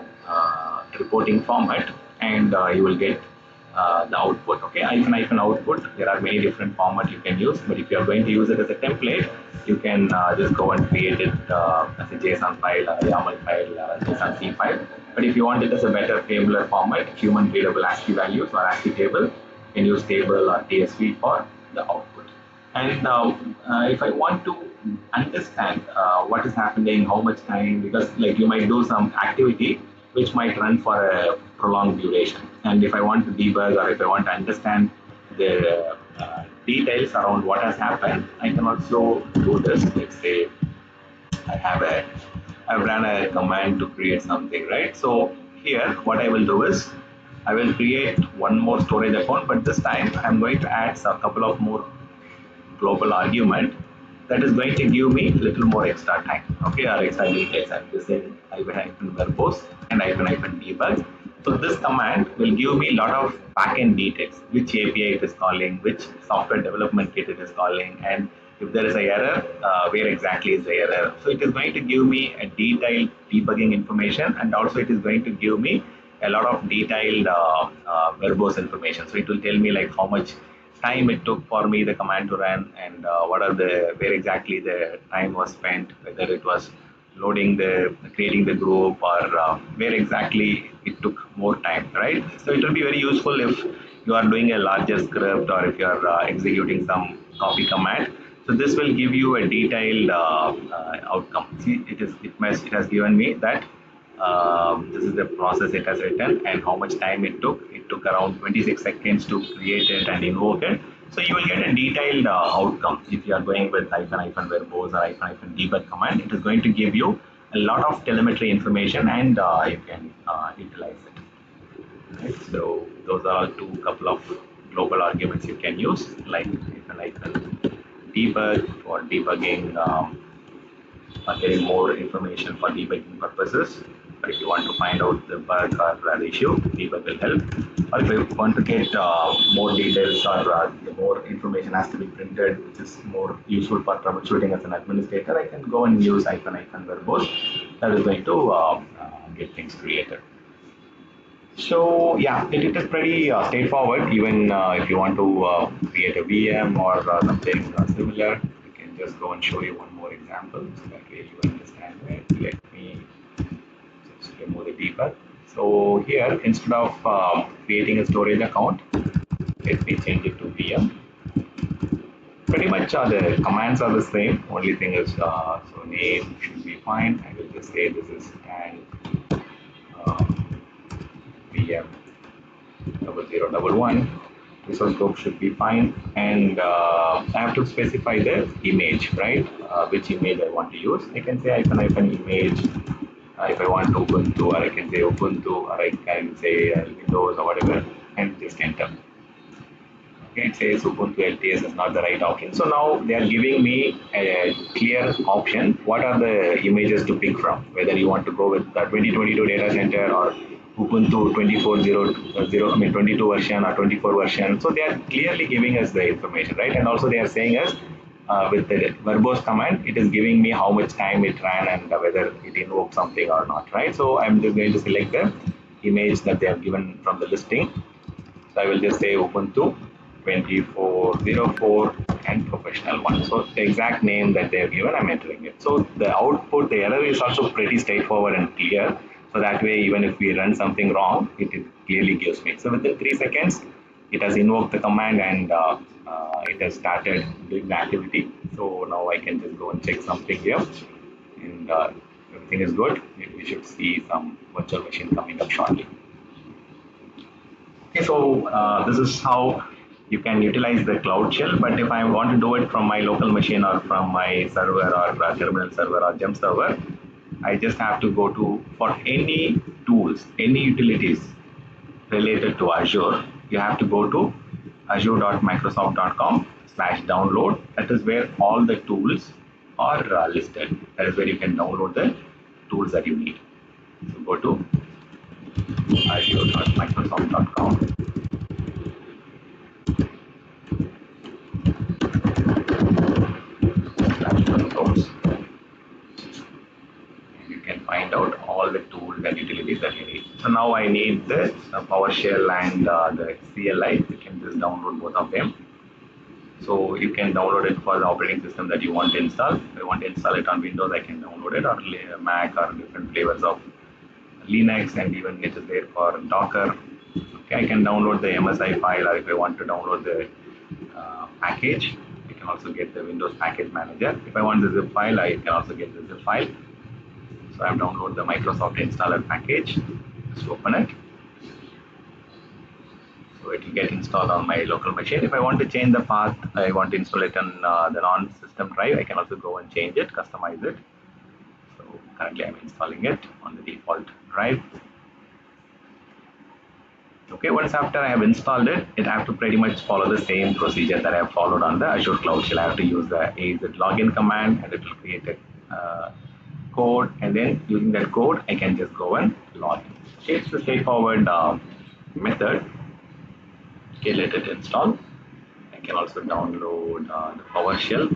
reporting format, and you will get the output. Okay, hyphen output. There are many different formats you can use, but if you are going to use it as a template, you can just go and create it as a JSON file, a YAML file, JSON-C file. But if you want it as a better tabular format, human readable ASCII values or ASCII table, you can use table or TSV for the output. And if I want to understand what is happening, how much time, because like you might do some activity which might run for a prolonged duration. And if I want to debug or if I want to understand the details around what has happened, I can also do this. Let's say I have a I've run a command to create something, right? So here what I will do is I will create one more storage account, but this time I'm going to add a couple of more global argument that is going to give me a little more extra time, okay, or extra details. I'm just saying hyphen verbose and hyphen debug. So this command will give me a lot of backend details, which API it is calling, which software development kit it is calling, and if there is a error, where exactly is the error. So it is going to give me a detailed debugging information, and also it is going to give me a lot of detailed verbose information. So it will tell me like how much time it took for me the command to run, and what are the where exactly the time was spent, whether it was loading the creating the group, or where exactly it took more time, right? So it will be very useful if you are doing a larger script, or if you are executing some copy command. So this will give you a detailed outcome. See, it has given me that this is the process it has written and how much time it took. It took around 26 seconds to create it and invoke it. So you will get a detailed outcome. If you are going with hyphen verbose or hyphen debug command, it is going to give you a lot of telemetry information, and you can utilize it. Right? So those are two couple of global arguments you can use, like hyphen debug for debugging, getting more information for debugging purposes. But if you want to find out the bug or the issue, debug will help. Or if you want to get more details, or the more information has to be printed, which is more useful for troubleshooting as an administrator, I can go and use hyphen verbose. That is going to get things created. So yeah, it is pretty straightforward. Even if you want to create a VM or something similar, you can just go and show you one more example so that way you understand it. Let me just remove the debug. So here, instead of creating a storage account, let me change it to VM. Pretty much the commands are the same. Only thing is, so name should be fine. I will just say this is an VM 0011. Resource group should be fine, and I have to specify the image, right? Which image I want to use. I can say hyphen image if I want Ubuntu, or I can say Ubuntu, or I can say Windows or whatever, and just enter. Okay, it says Ubuntu LTS is not the right option. So now they are giving me a clear option. What are the images to pick from? Whether you want to go with the 2022 data center, or Ubuntu 24.0, I mean 22 version or 24 version. So they are clearly giving us the information, right? And also they are saying us with the verbose command, it is giving me how much time it ran and whether it invoked something or not, right? So I'm just going to select the image that they have given from the listing. So I will just say Ubuntu 2404 and professional one. So the exact name that they have given, I'm entering it. So the output, the error is also pretty straightforward and clear. So that way, even if we run something wrong, it clearly gives me. So within 3 seconds, it has invoked the command, and it has started doing the activity. So now I can just go and check something here, and everything is good. We should see some virtual machine coming up shortly. Okay, so this is how you can utilize the Cloud Shell. But if I want to do it from my local machine, or from my server, or terminal server, or gem server, I just have to go to, for any tools, any utilities related to Azure, you have to go to azure.microsoft.com/download. That is where all the tools are listed. That is where you can download the tools that you need. So go to azure.microsoft.com. Controls. You can find out all the tools and utilities that you need. So now I need the PowerShell and the CLI. You can just download both of them. So you can download it for the operating system that you want to install. If I want to install it on Windows, I can download it, or Mac, or different flavors of Linux, and even it is there for Docker. Okay, I can download the MSI file, or if I want to download the package, I can also get the Windows Package Manager. If I want the zip file, I can also get the zip file. So I have downloaded the Microsoft installer package. Just open it. So it will get installed on my local machine. If I want to change the path, I want to install it on the non-system drive, I can also go and change it, customize it. So currently I'm installing it on the default drive. Okay, once after I have installed it, it have to pretty much follow the same procedure that I have followed on the Azure Cloud Shell. I have to use the AZ login command and it will create a code, and then using that code, I can just go and log in. Okay, it's a straightforward method. Okay, let it install. I can also download the PowerShell.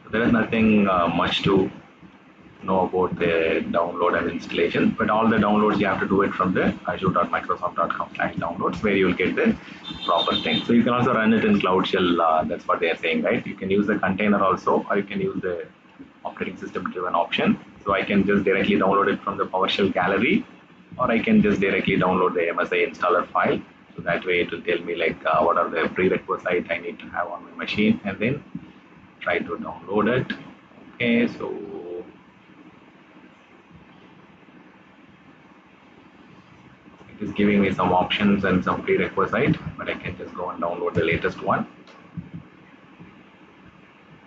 So there is nothing much to know about the download and installation, but all the downloads you have to do it from the azure.microsoft.com/downloads, where you will get the proper thing. So you can also run it in CloudShell. That's what they are saying, right? You can use the container also, or you can use the operating system driven option. So I can just directly download it from the PowerShell gallery, or I can just directly download the MSI installer file. So that way it will tell me like what are the prerequisites I need to have on my machine, and then try to download it. Okay, so it is giving me some options and some prerequisite, but I can just go and download the latest one.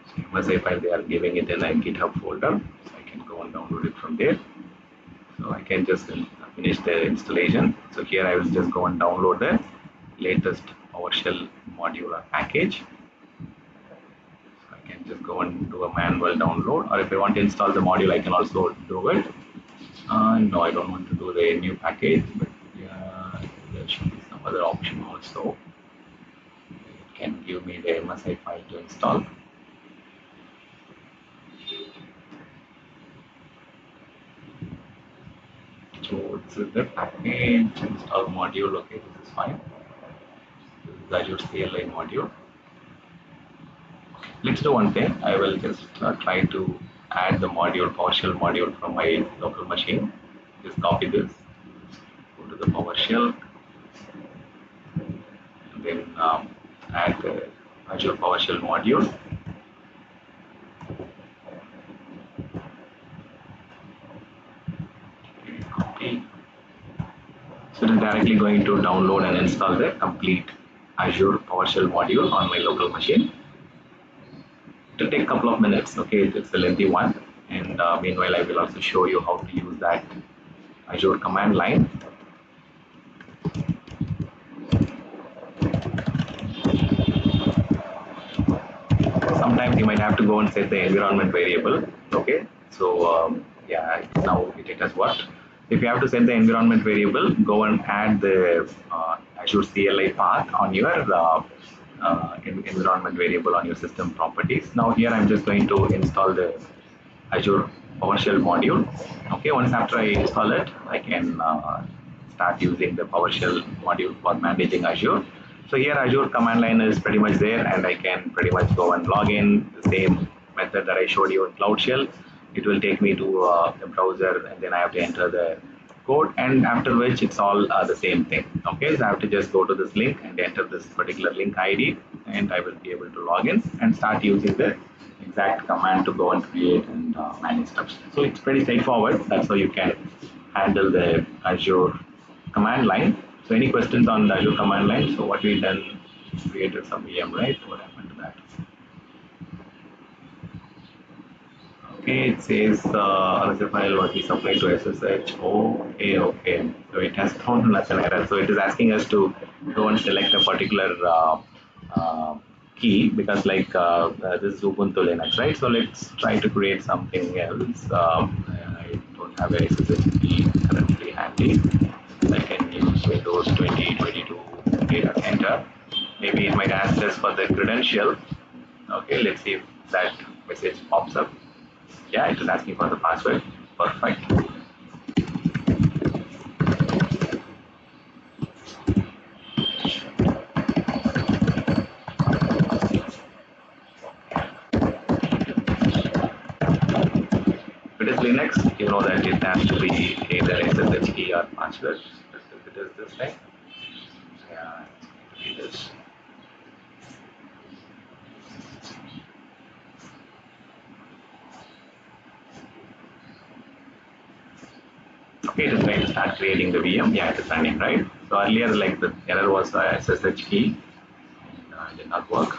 So MSI file, they are giving it in a GitHub folder, so I can go and download it from there. So I can just finish the installation. So here I will just go and download the latest PowerShell module or package. So I can just go and do a manual download, or if I want to install the module, I can also do it. No, I don't want to do the new package, but yeah, there should be some other option also. It can give me the MSI file to install. So this is the package install module. Okay, this is fine. This is Azure CLI module. Let's do one thing. I will just try to add the module, PowerShell module from my local machine. Just copy this, go to the PowerShell, and then add the Azure PowerShell module. Copy. So it is directly going to download and install the complete Azure PowerShell module on my local machine. It will take a couple of minutes. Okay, it's a lengthy one, and meanwhile I will also show you how to use that Azure command line. Sometimes you might have to go and set the environment variable. Okay, so yeah, now it has worked. If you have to set the environment variable, go and add the Azure CLI path on your environment variable on your system properties. Now here I'm just going to install the Azure PowerShell module. Okay, once after I install it, I can start using the PowerShell module for managing Azure. So here Azure command line is pretty much there, and I can pretty much go and log in the same method that I showed you in CloudShell. It will take me to the browser, and then I have to enter the code, and after which it's all the same thing. Okay, so I have to just go to this link and enter this particular link ID, and I will be able to log in and start using the exact command to go and create and manage stuff. So it's pretty straightforward. That's how you can handle the Azure command line. So any questions on the Azure command line? So what we done, created some VM, right? What happened to that? Okay, it says RSA file what we supply to SSH. Okay, okay. So it has thrown us an error. So it is asking us to go and select a particular key, because like this is Ubuntu Linux, right? So let's try to create something else. I don't have a SSH key currently handy. I can use Windows 2022. Okay, enter. Maybe it might ask us for the credential. Okay, let's see if that message pops up. Yeah, it is asking for the password. Perfect. If it is Linux, you know that it has to be either SSH key or password. If it is this thing, yeah, it's going to be this. Okay, it is trying to start creating the VM. Yeah, it is running, right? So earlier, like the error was SSH key, and it did not work.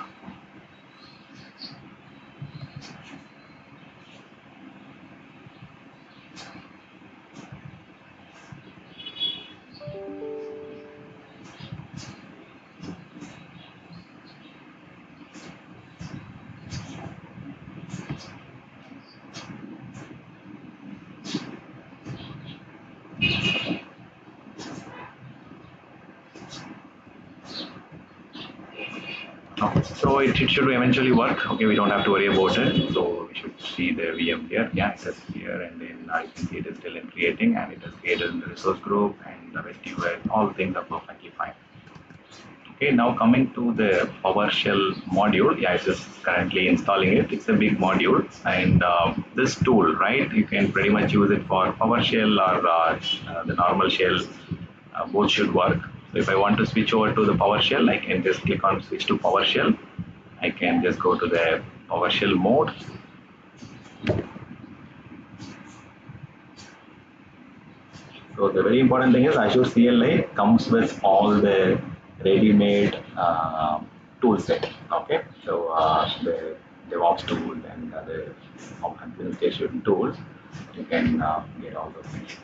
Okay, so it should eventually work. Okay, we don't have to worry about it. So we should see the VM here. Yeah, it is here, and then I can see it is still in creating, and it is created in the resource group and the UL. All things are perfectly fine. Okay, now coming to the PowerShell module. Yeah, it's just currently installing it. It's a big module, and this tool, right? You can pretty much use it for PowerShell or the normal shell. Both should work. So if I want to switch over to the PowerShell, I can just click on switch to PowerShell. I can just go to the PowerShell mode. So the very important thing is Azure CLI comes with all the ready-made tool set. Okay, so the DevOps tool and the administration tools, you can get all those things.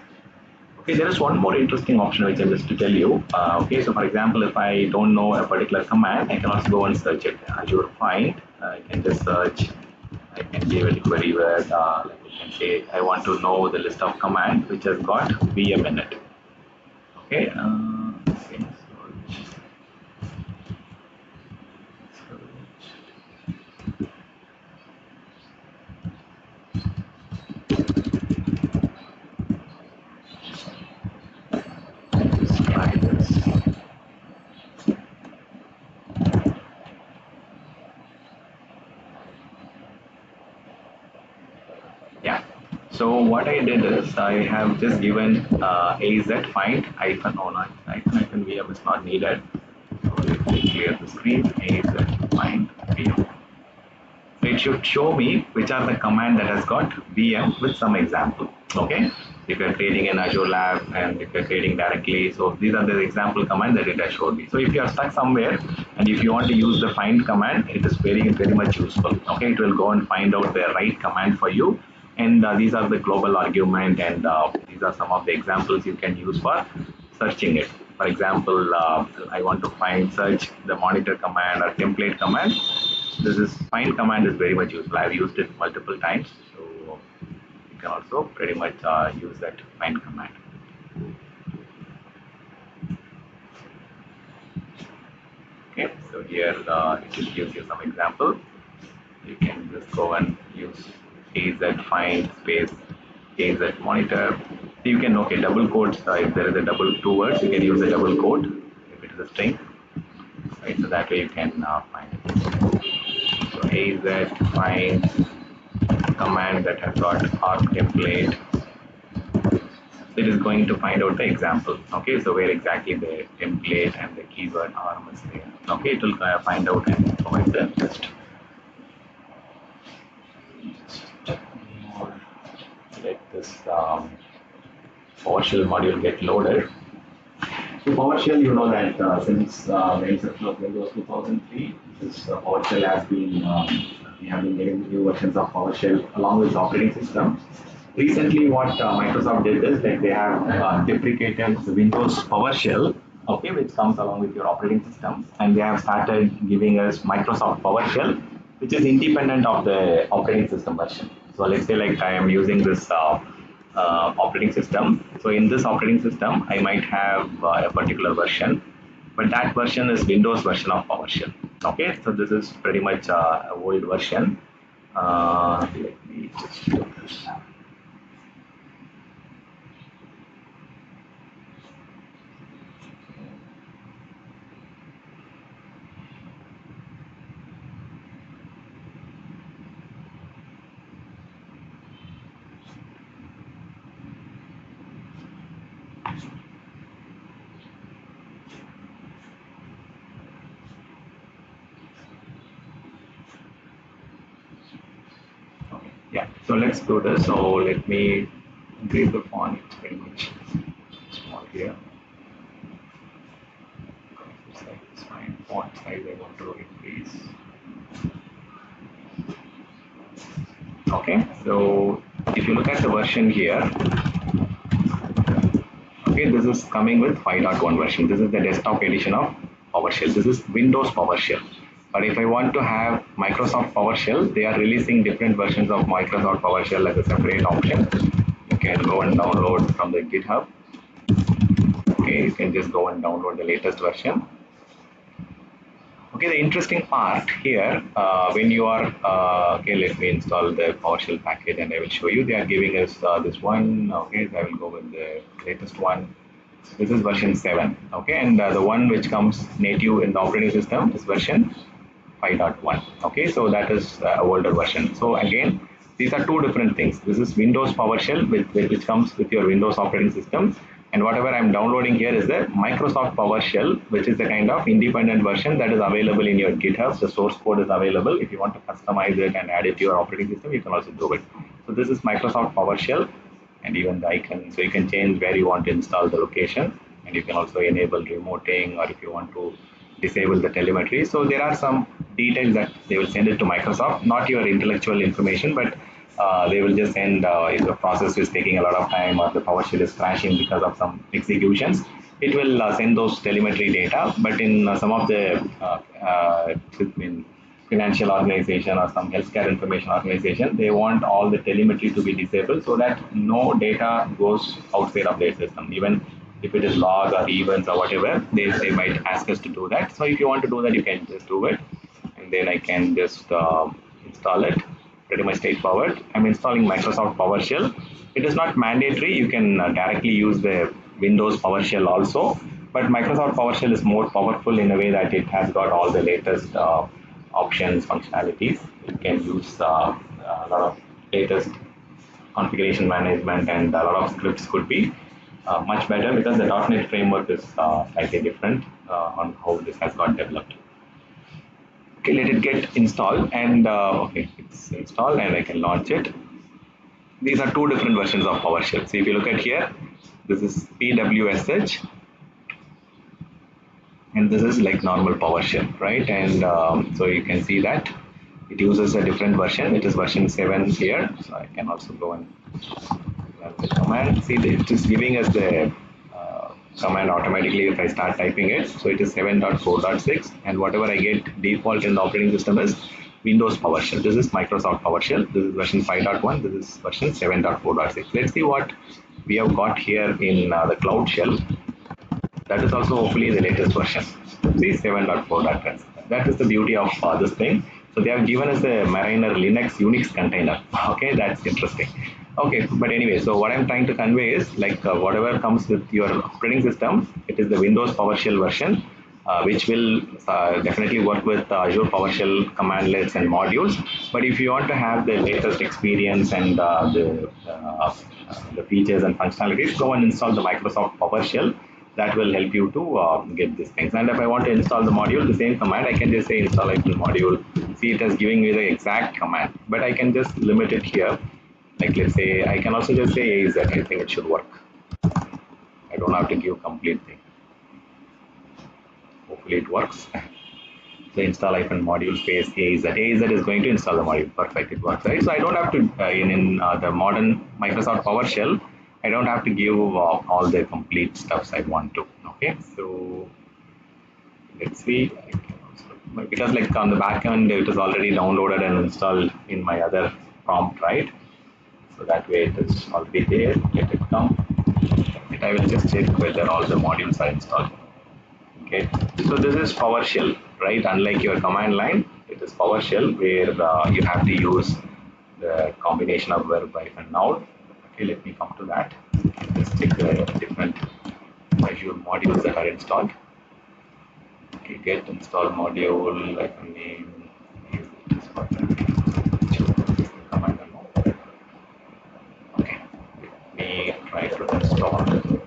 Okay, there is one more interesting option which I missed to tell you. Okay, so for example, if I don't know a particular command, I can also go and search it. Azure find, I can just search. I can give it a query where like I can say I want to know the list of commands which has got VM in it. Okay, okay, let's try this. Yeah. So what I did is I have just given AZ find hyphen oh not hyphen VM is not needed. So let me clear the screen. AZ find VM. So it should show me which are the command that has got VM with some example. Okay. If you're creating an Azure lab and if you're creating directly, so these are the example commands that it has showed me. So if you are stuck somewhere and if you want to use the find command, it is very much useful. Okay, it will go and find out the right command for you. And these are the global argument, and these are some of the examples you can use for searching it. For example, I want to find search the monitor command or template command. This is find command is very much useful. I've used it multiple times, so you can also pretty much use that find command. Okay, so here it just gives you some example. You can just go and use AZ find space AZ monitor. You can okay double quotes. If there is a double two words, you can use a double quote if it is a string. Right, so that way you can find it. So AZ find command that has got arc template. It is going to find out the example. Okay, so where exactly the template and the keyword arm is there. Okay, it will find out and provide the list. Let this PowerShell module get loaded. So PowerShell, you know that since the inception of Windows 2003, this PowerShell has been, we have been getting new versions of PowerShell along with the operating system. Recently, what Microsoft did is that they have deprecated the Windows PowerShell, okay, which comes along with your operating system, and they have started giving us Microsoft PowerShell, which is independent of the operating system version. So let's say like I am using this operating system. So in this operating system, I might have a particular version, but that version is Windows version of PowerShell. Okay, so this is pretty much a old version. Let me just do this. Okay, yeah, so let's do this. So let me increase the font pretty much here. Size is fine. Font size I want to increase. Okay, so if you look at the version here, okay, this is coming with 5.1 version. This is the desktop edition of PowerShell. This is Windows PowerShell. But if I want to have Microsoft PowerShell, they are releasing different versions of Microsoft PowerShell as a separate option. You can go and download from the GitHub. Okay, you can just go and download the latest version. Okay, the interesting part here, when you are, okay, let me install the PowerShell package and I will show you. They are giving us this one. Okay, so I will go with the latest one. This is version 7. Okay, and the one which comes native in the operating system is version 5.1. Okay, so that is older version. So again, these are two different things. This is Windows PowerShell, which comes with your Windows operating system, and whatever I'm downloading here is the Microsoft PowerShell, which is the kind of independent version that is available in your GitHub. The source code is available. If you want to customize it and add it to your operating system, you can also do it. So this is Microsoft PowerShell, and even the icon. So you can change where you want to install the location, and you can also enable remoting, or if you want to disable the telemetry. So there are some details that they will send it to Microsoft, not your intellectual information, but they will just send if the process is taking a lot of time or the PowerShell is crashing because of some executions, it will send those telemetry data. But in some of the in financial organization or some healthcare information organization, they want all the telemetry to be disabled so that no data goes outside of their system. Even if it is log or events or whatever, they might ask us to do that. So if you want to do that, you can just do it. And then I can just install it. Pretty much straightforward. I'm installing Microsoft PowerShell. It is not mandatory. You can directly use the Windows PowerShell also. But Microsoft PowerShell is more powerful in a way that it has got all the latest options, functionalities. You can use a lot of latest configuration management, and a lot of scripts could be much better because the .NET framework is slightly different on how this has got developed. Okay, let it get installed, and okay, it's installed and I can launch it. These are two different versions of PowerShell. So if you look at here, this is PWSH, and this is like normal PowerShell, right? And so you can see that it uses a different version. It is version 7 here. So I can also go and run the command. See, it is giving us the command automatically if I start typing it. So it is 7.4.6, and whatever I get default in the operating system is Windows PowerShell. This is Microsoft PowerShell. This is version 5.1. This is version 7.4.6. Let's see what we have got here in the CLOUDSHELL. That is also hopefully the latest version. See, 7.4.10. That is the beauty of this thing. So they have given us a Mariner Linux Unix container. Okay, that's interesting. Okay, but anyway, so what I'm trying to convey is like whatever comes with your operating system, it is the Windows PowerShell version, which will definitely work with Azure PowerShell commandlets and modules. But if you want to have the latest experience and the features and functionalities, go and install the Microsoft PowerShell. That will help you to get these things. And if I want to install the module, the same command, I can just say installation module. See, it is giving me the exact command, but I can just limit it here. Like let's say, I can also just say AZ. I think it should work. I don't have to give complete thing. Hopefully it works. So install module space AZ. AZ is going to install the module. Perfect, it works, right? So I don't have to, in the modern Microsoft PowerShell, I don't have to give all the complete stuffs I want to. Okay, so let's see. I can also, because like on the back end, it is already downloaded and installed in my other prompt, right? So that way it is already there. Let it come. And I will just check whether all the modules are installed. Okay, so this is PowerShell, right? Unlike your command line, it is PowerShell where you have to use the combination of verb, and noun. Okay, let me come to that. Let's check the different Azure modules that are installed. Okay, get install module, name, command and all. Okay, let me try to install module.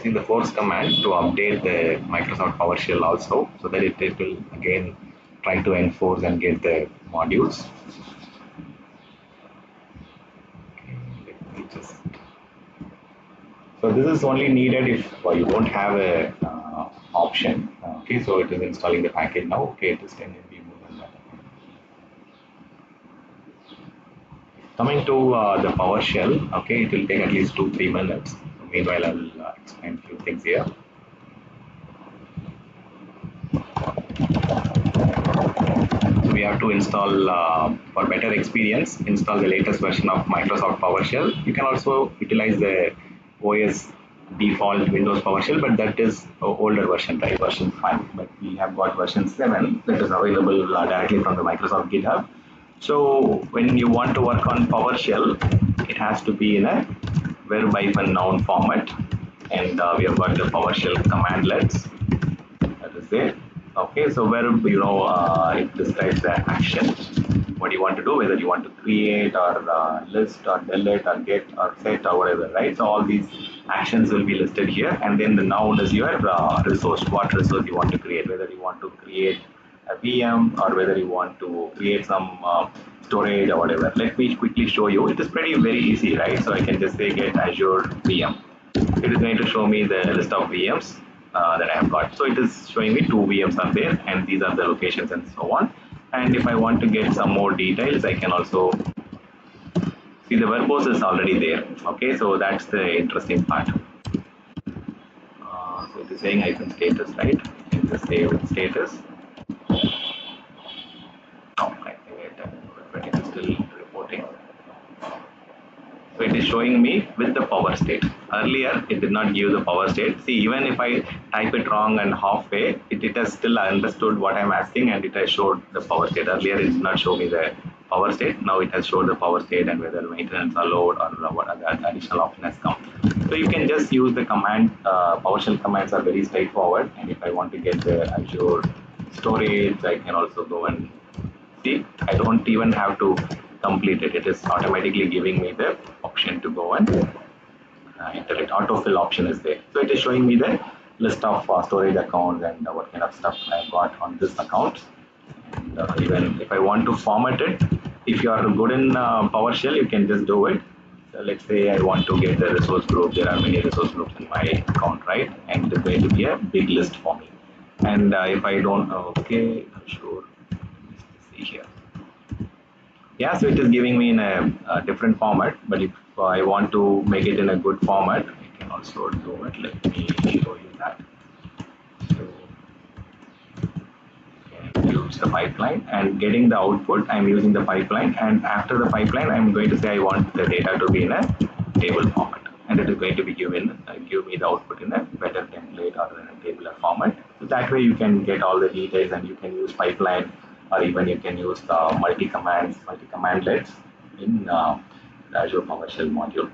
using the force command to update the Microsoft PowerShell also, so that it will again try to enforce and get the modules. Let me just. So this is only needed if you don't have a option. Okay, so it is installing the package now. Okay, it is 10 MB more than that. Coming to the PowerShell, okay, it will take at least 2-3 minutes. So meanwhile, I will explain a few things here. So we have to install, for better experience, install the latest version of Microsoft PowerShell. You can also utilize the OS default Windows PowerShell, but that is older version, right? Version 5. But we have got version 7 that is available directly from the Microsoft GitHub. So when you want to work on PowerShell, it has to be in a verb-noun format, and we have got the PowerShell commandlets. That is there. Okay, so verb, it describes the action. What you want to do, whether you want to create or list or delete or get or set or whatever, right? So all these actions will be listed here, and then the noun is your resource. What resource you want to create? Whether you want to create a VM or whether you want to create some storage or whatever. Let me quickly show you. It is pretty very easy, right? So I can just say get Azure VM. It is going to show me the list of VMs that I have got. So it is showing me 2 VMs are there, and these are the locations and so on. And if I want to get some more details, I can also see the verbose is already there. Okay, so that's the interesting part. So it is saying hyphen status, right? I can just save status. Oh, I think it is still reporting. So it is showing me with the power state. Earlier, it did not give the power state. See, even if I type it wrong and halfway, it has still understood what I'm asking and it has showed the power state. Earlier, it did not show me the power state. Now it has showed the power state and whether maintenance allowed or what other additional option has come. So you can just use the command. PowerShell commands are very straightforward. And if I want to get the Azure storage, I can also go and see. I don't even have to complete it. It is automatically giving me the option to go and enter it. Autofill option is there. So it is showing me the list of storage accounts and what kind of stuff I got on this account. And even if I want to format it, if you are good in PowerShell, you can just do it. So let's say I want to get the resource group. There are many resource groups in my account, right? And it's going to be a big list for me. And if I don't, okay, sure. See here. Yeah, so it is giving me in a different format, but if I want to make it in a good format, I can also do it. Let me show you that. So use the pipeline and getting the output, I'm using the pipeline, and after the pipeline, I'm going to say I want the data to be in a table format, and it is going to be give me the output in a better template or in a tabular format. So that way you can get all the details and you can use pipeline, or even you can use multi-commandlets in the Azure PowerShell module.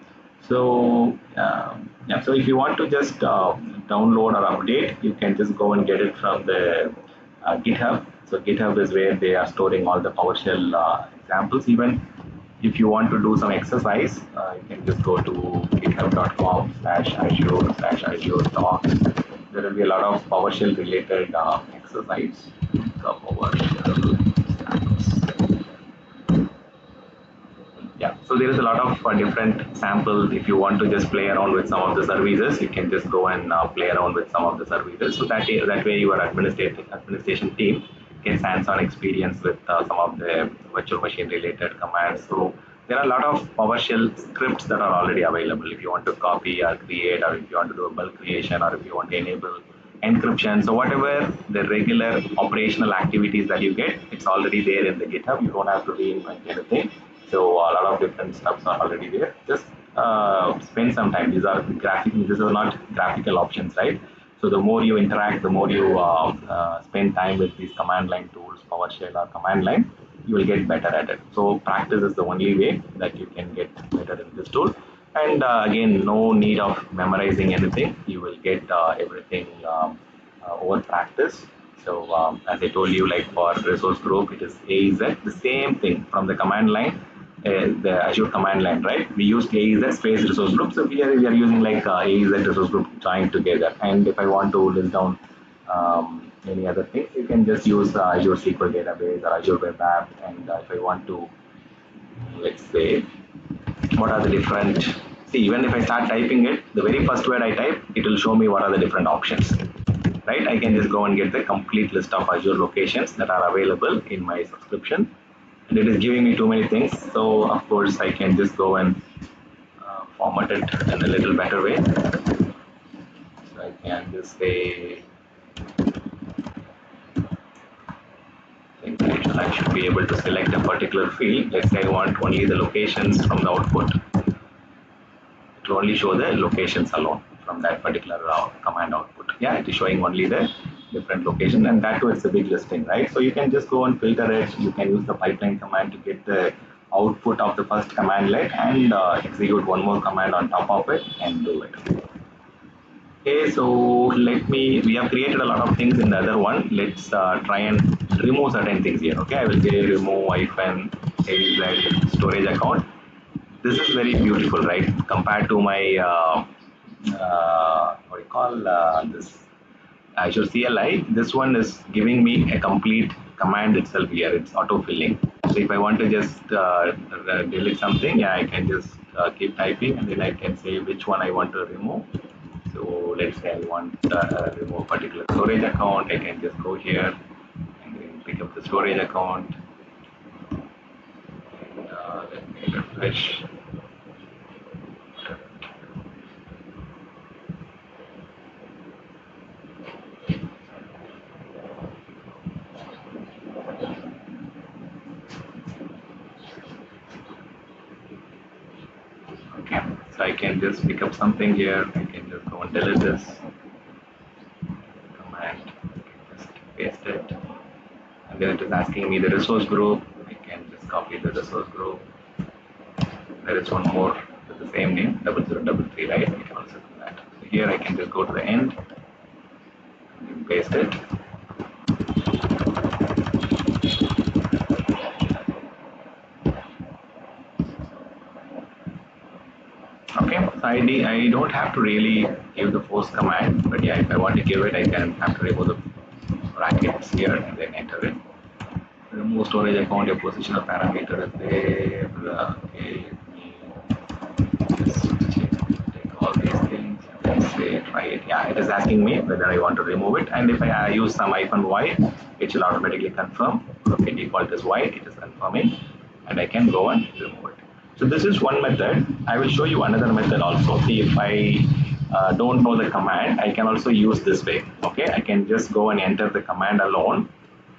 So yeah, so if you want to just download or update, you can just go and get it from the GitHub. So GitHub is where they are storing all the PowerShell examples. Even if you want to do some exercise, you can just go to github.com/Azure/Azure docs. There will be a lot of PowerShell related exercise. PowerShell status. Yeah, so there is a lot of different samples. If you want to just play around with some of the services, you can just go and play around with some of the services. So that way your administration team gets hands-on experience with some of the virtual machine related commands. So there are a lot of PowerShell scripts that are already available. If you want to copy or create, or if you want to do a bulk creation, or if you want to enable encryption. So whatever the regular operational activities that you get, it's already there in the GitHub. You don't have to reinvent anything. So a lot of different stuffs are already there. Just spend some time. These are not graphical options, right? So the more you interact, the more you spend time with these command line tools, PowerShell or command line, you will get better at it. So practice is the only way that you can get better in this tool. And again, no need of memorizing anything. You will get everything over practice. So as I told you, like for resource group, it is AZ, the same thing from the command line, the Azure command line, right? We use AZ space resource group. So here we are using like AZ resource group. It's joined together. And if I want to list down any other things, you can just use the Azure SQL database or Azure Web App. And if I want to, let's say, what are the different, see, even if I start typing it, the very first word I type, it will show me what are the different options, right? I can just go and get the complete list of Azure locations that are available in my subscription, and it is giving me too many things. So of course I can just go and format it in a little better way. So I can just say, I should be able to select a particular field. Let's say I want only the locations from the output. It will only show the locations alone from that particular command output. Yeah, it is showing only the different location, and that too it's a big listing, right? So you can just go and filter it. You can use the pipeline command to get the output of the first commandlet and execute one more command on top of it and do it. Okay, so we have created a lot of things in the other one. Let's try and remove certain things here. Okay, I will say remove hyphen AZ storage account. This is very beautiful, right? Compared to my what do you call this Azure CLI, this one is giving me a complete command itself here. It's auto filling. So if I want to just delete something, yeah, I can just keep typing and then I can say which one I want to remove. So let's say I want to remove a particular storage account. I can just go here and then pick up the storage account. And, let me refresh. Okay, so I can just pick up something here. I can just go and delete this command. Just paste it, and then it is asking me the resource group. I can just copy the resource group. There is one more with the same name, 0033, right? I can also do that. So here I can just go to the end and paste it. Okay, so I don't have to really give the force command, but yeah, if I want to give it, I can have to remove the brackets here and then enter it. Remove storage account, your position of parameter is there. Okay, just take all these things and then say try it. Yeah, it is asking me whether I want to remove it, and if I use some -y, it will automatically confirm. Okay, default is white, it is confirming, and I can go and remove it. So this is one method. I will show you another method also. See, if I don't know the command, I can also use this way. Okay, I can just go and enter the command alone.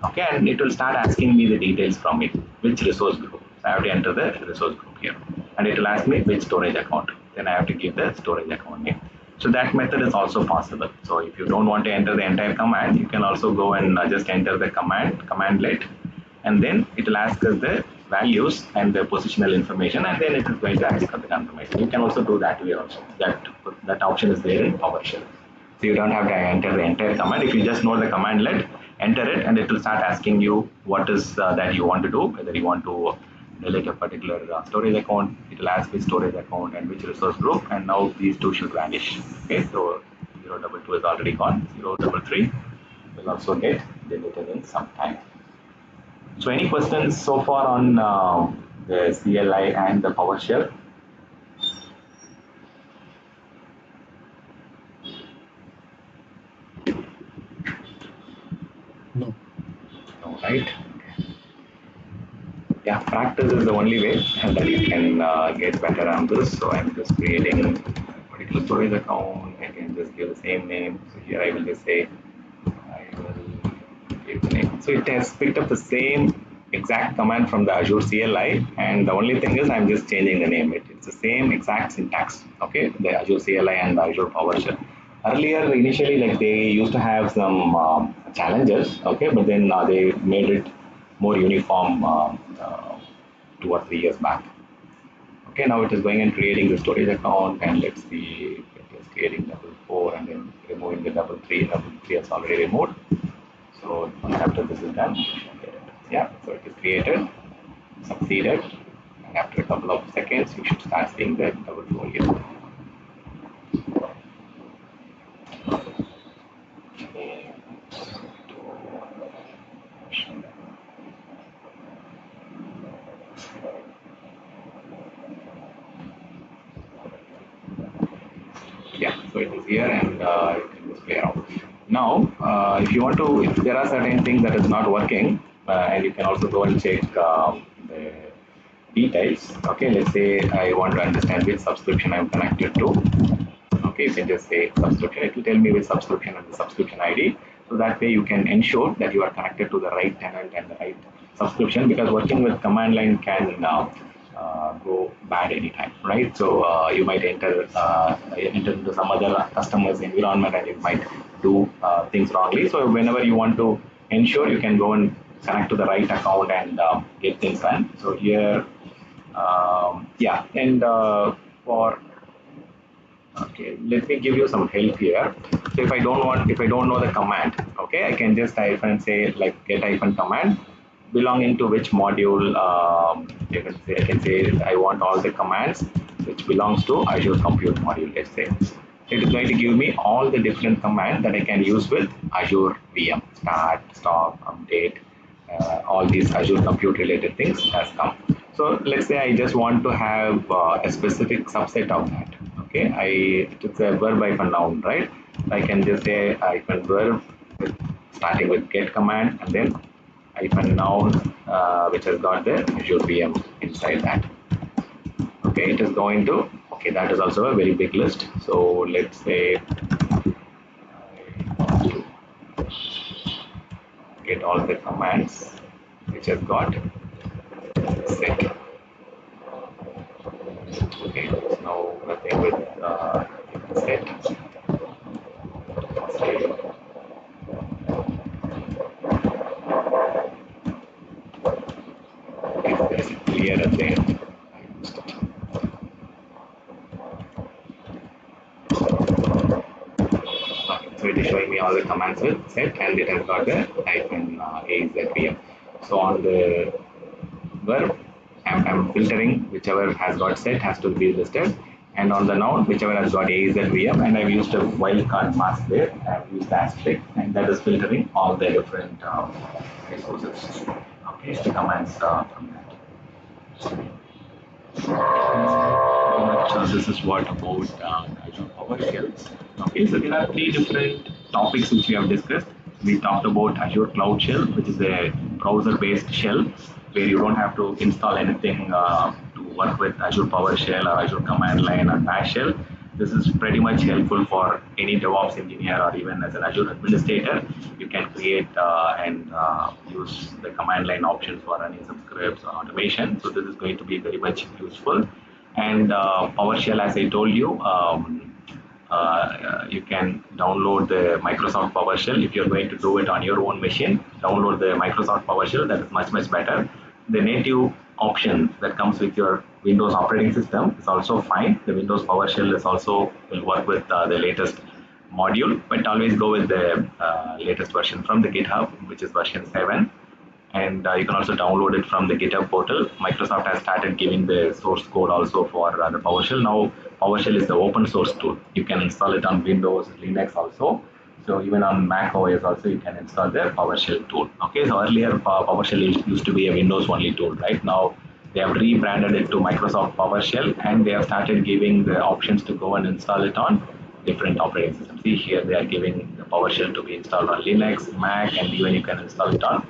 Okay, and it will start asking me the details from it, which resource group. So I have to enter the resource group here, and it will ask me which storage account. Then I have to give the storage account name. So that method is also possible. So if you don't want to enter the entire command, you can also go and just enter the commandlet, and then it will ask us the values and the positional information, and then it is going to ask for the confirmation. You can also do that way also. That option is there in PowerShell. So you don't have to enter the entire command. If you just know the commandlet, enter it, and it will start asking you what is that you want to do, whether you want to delete a particular storage account. It will ask which storage account and which resource group, and now these two should vanish. Okay, so 022 is already gone. 033 will also get deleted in some time. So any questions so far on the CLI and the PowerShell? No. No, right? Yeah, practice is the only way that you can get better on this. So I'm just creating a particular storage account. I can just give the same name. So here I will just say I will give the name. So it has picked up the same exact command from the Azure CLI, and the only thing is I'm just changing the name. It's the same exact syntax. Okay, the Azure CLI and the Azure PowerShell. Earlier, initially, like they used to have some challenges. Okay, but then they made it more uniform 2 or 3 years back. Okay, now it is going and creating the storage account, and let's see, it is creating 44 and then removing the 33. 33 is already removed. So after this is done, yeah, so it is created, succeeded, and after a couple of seconds, you should start seeing the double flow here. So it is here, and you can just play around. Now, if you want to, if there are certain things that is not working, and you can also go and check the details. Okay, let's say I want to understand which subscription I'm connected to. Okay, you can just say subscription. It will tell me which subscription and the subscription ID. So that way you can ensure that you are connected to the right tenant and the right subscription, because working with command line can go bad anytime, right? So you might enter into some other customer's environment and you might do things wrongly. So whenever you want to ensure, you can go and connect to the right account and get things done. So here, yeah, and for okay, let me give you some help here. So if I don't know the command, okay, I can just type and say like get hyphen command belonging to which module. I can say I want all the commands which belongs to Azure Compute module. Let's say it is going to give me all the different commands that I can use with Azure VM, start, stop, update, all these Azure Compute related things has come. So let's say I just want to have a specific subset of that. Okay, it's a verb hyphen noun, right? I can just say hyphen verb with, starting with get command and then hyphen noun, which has got the Azure VM inside that. Okay, it is going to, okay, that is also a very big list. So let's say I want to get all the commands which has got set. Okay, so nothing with set. Say, okay, there's a clear at the end. Okay, so it is showing me all the commands with set, and it has got the hyphen AZVM. So on the verb, I'm filtering whichever has got set has to be listed, and on the noun, whichever has got AZVM, and I've used a wildcard mask there. I've used asterisk, and that is filtering all the different resources. Okay, the commands from that. Pretty much this is what about Azure PowerShell. Okay, so there are three different topics which we have discussed. We talked about Azure Cloud Shell, which is a browser-based shell where you don't have to install anything to work with Azure PowerShell or Azure Command Line or Bash Shell. This is pretty much helpful for any DevOps engineer or even as an Azure administrator. You can create and use the command line options for running some scripts or automation. So this is going to be very much useful. And PowerShell, as I told you, you can download the Microsoft PowerShell. If you're going to do it on your own machine, download the Microsoft PowerShell. That is much better. The native option that comes with your Windows operating system is also fine. The Windows PowerShell is also will work with the latest module, but always go with the latest version from the GitHub, which is version 7. And you can also download it from the GitHub portal. Microsoft has started giving the source code also for the PowerShell. Now PowerShell is the open source tool. You can install it on Windows, Linux also. So even on Mac OS also you can install the PowerShell tool. Okay, so earlier PowerShell used to be a Windows only tool, right? Now they have rebranded it to Microsoft PowerShell, and they have started giving the options to go and install it on different operating systems. See here they are giving the PowerShell to be installed on Linux, Mac, and even you can install it on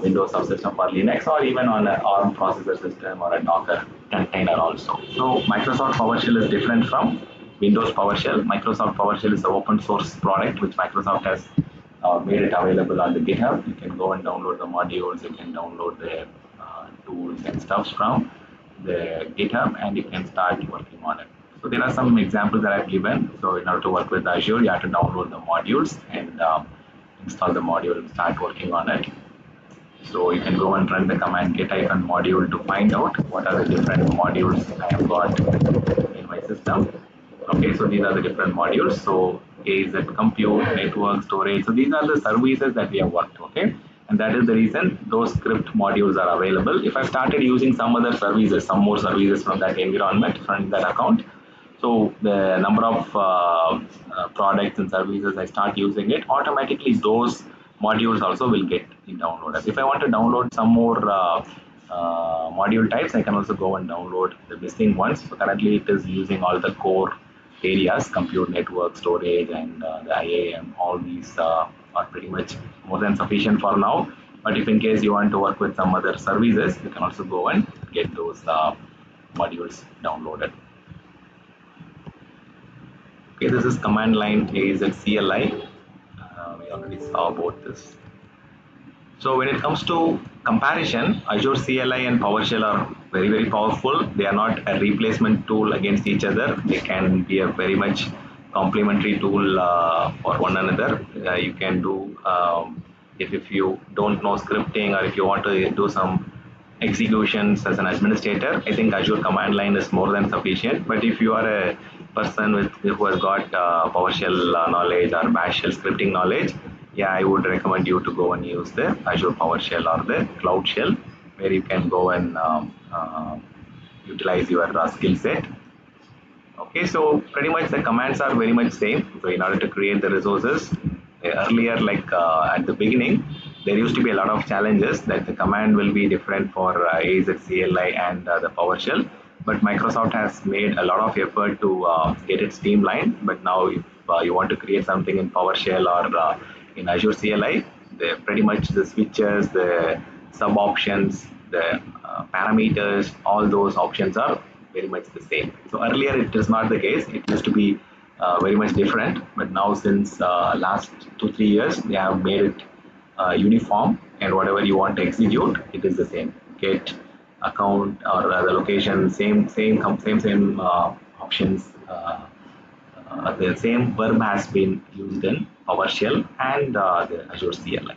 Windows subsystem for Linux or even on an ARM processor system or a Docker container also. So Microsoft PowerShell is different from Windows PowerShell. Microsoft PowerShell is an open source product which Microsoft has made it available on the GitHub. You can go and download the modules, you can download the tools and stuff from the GitHub, and you can start working on it. So there are some examples that I've given. So in order to work with Azure, you have to download the modules and install the module and start working on it. So you can go and run the command get icon module to find out what are the different modules I have got in my system. Okay, so these are the different modules. So A is that compute, network, storage. So these are the services that we have worked. Okay, and that is the reason those script modules are available. If I started using some other services, some more services from that environment, from that account, so the number of products and services I start using it, automatically those modules also will get downloaded. If I want to download some more module types, I can also go and download the missing ones. So currently it is using all the core areas, compute network, storage, and the IAM. All these are pretty much more than sufficient for now. But if in case you want to work with some other services, you can also go and get those modules downloaded. Okay, this is command line AZURE. We already saw about this. So when it comes to comparison, Azure CLI and PowerShell are very, very powerful. They are not a replacement tool against each other. They can be a very much complementary tool for one another. You can do, if you don't know scripting, or if you want to do some executions as an administrator, I think Azure command line is more than sufficient. But if you are a person who has got PowerShell knowledge or Bash shell scripting knowledge, yeah, I would recommend you to go and use the Azure PowerShell or the CloudShell, where you can go and utilize your skill set. Okay, so pretty much the commands are very much same. So in order to create the resources, earlier, like at the beginning, there used to be a lot of challenges that the command will be different for AZCLI and the PowerShell. But Microsoft has made a lot of effort to get it streamlined. But now, if you want to create something in PowerShell or in Azure CLI, pretty much the switches, the sub options, the parameters, all those options are very much the same. So earlier it is not the case. It used to be very much different. But now, since last 2-3 years, they have made it uniform, and whatever you want to execute, it is the same. Get, account, or the location, same options. The same verb has been used in PowerShell and the Azure CLI.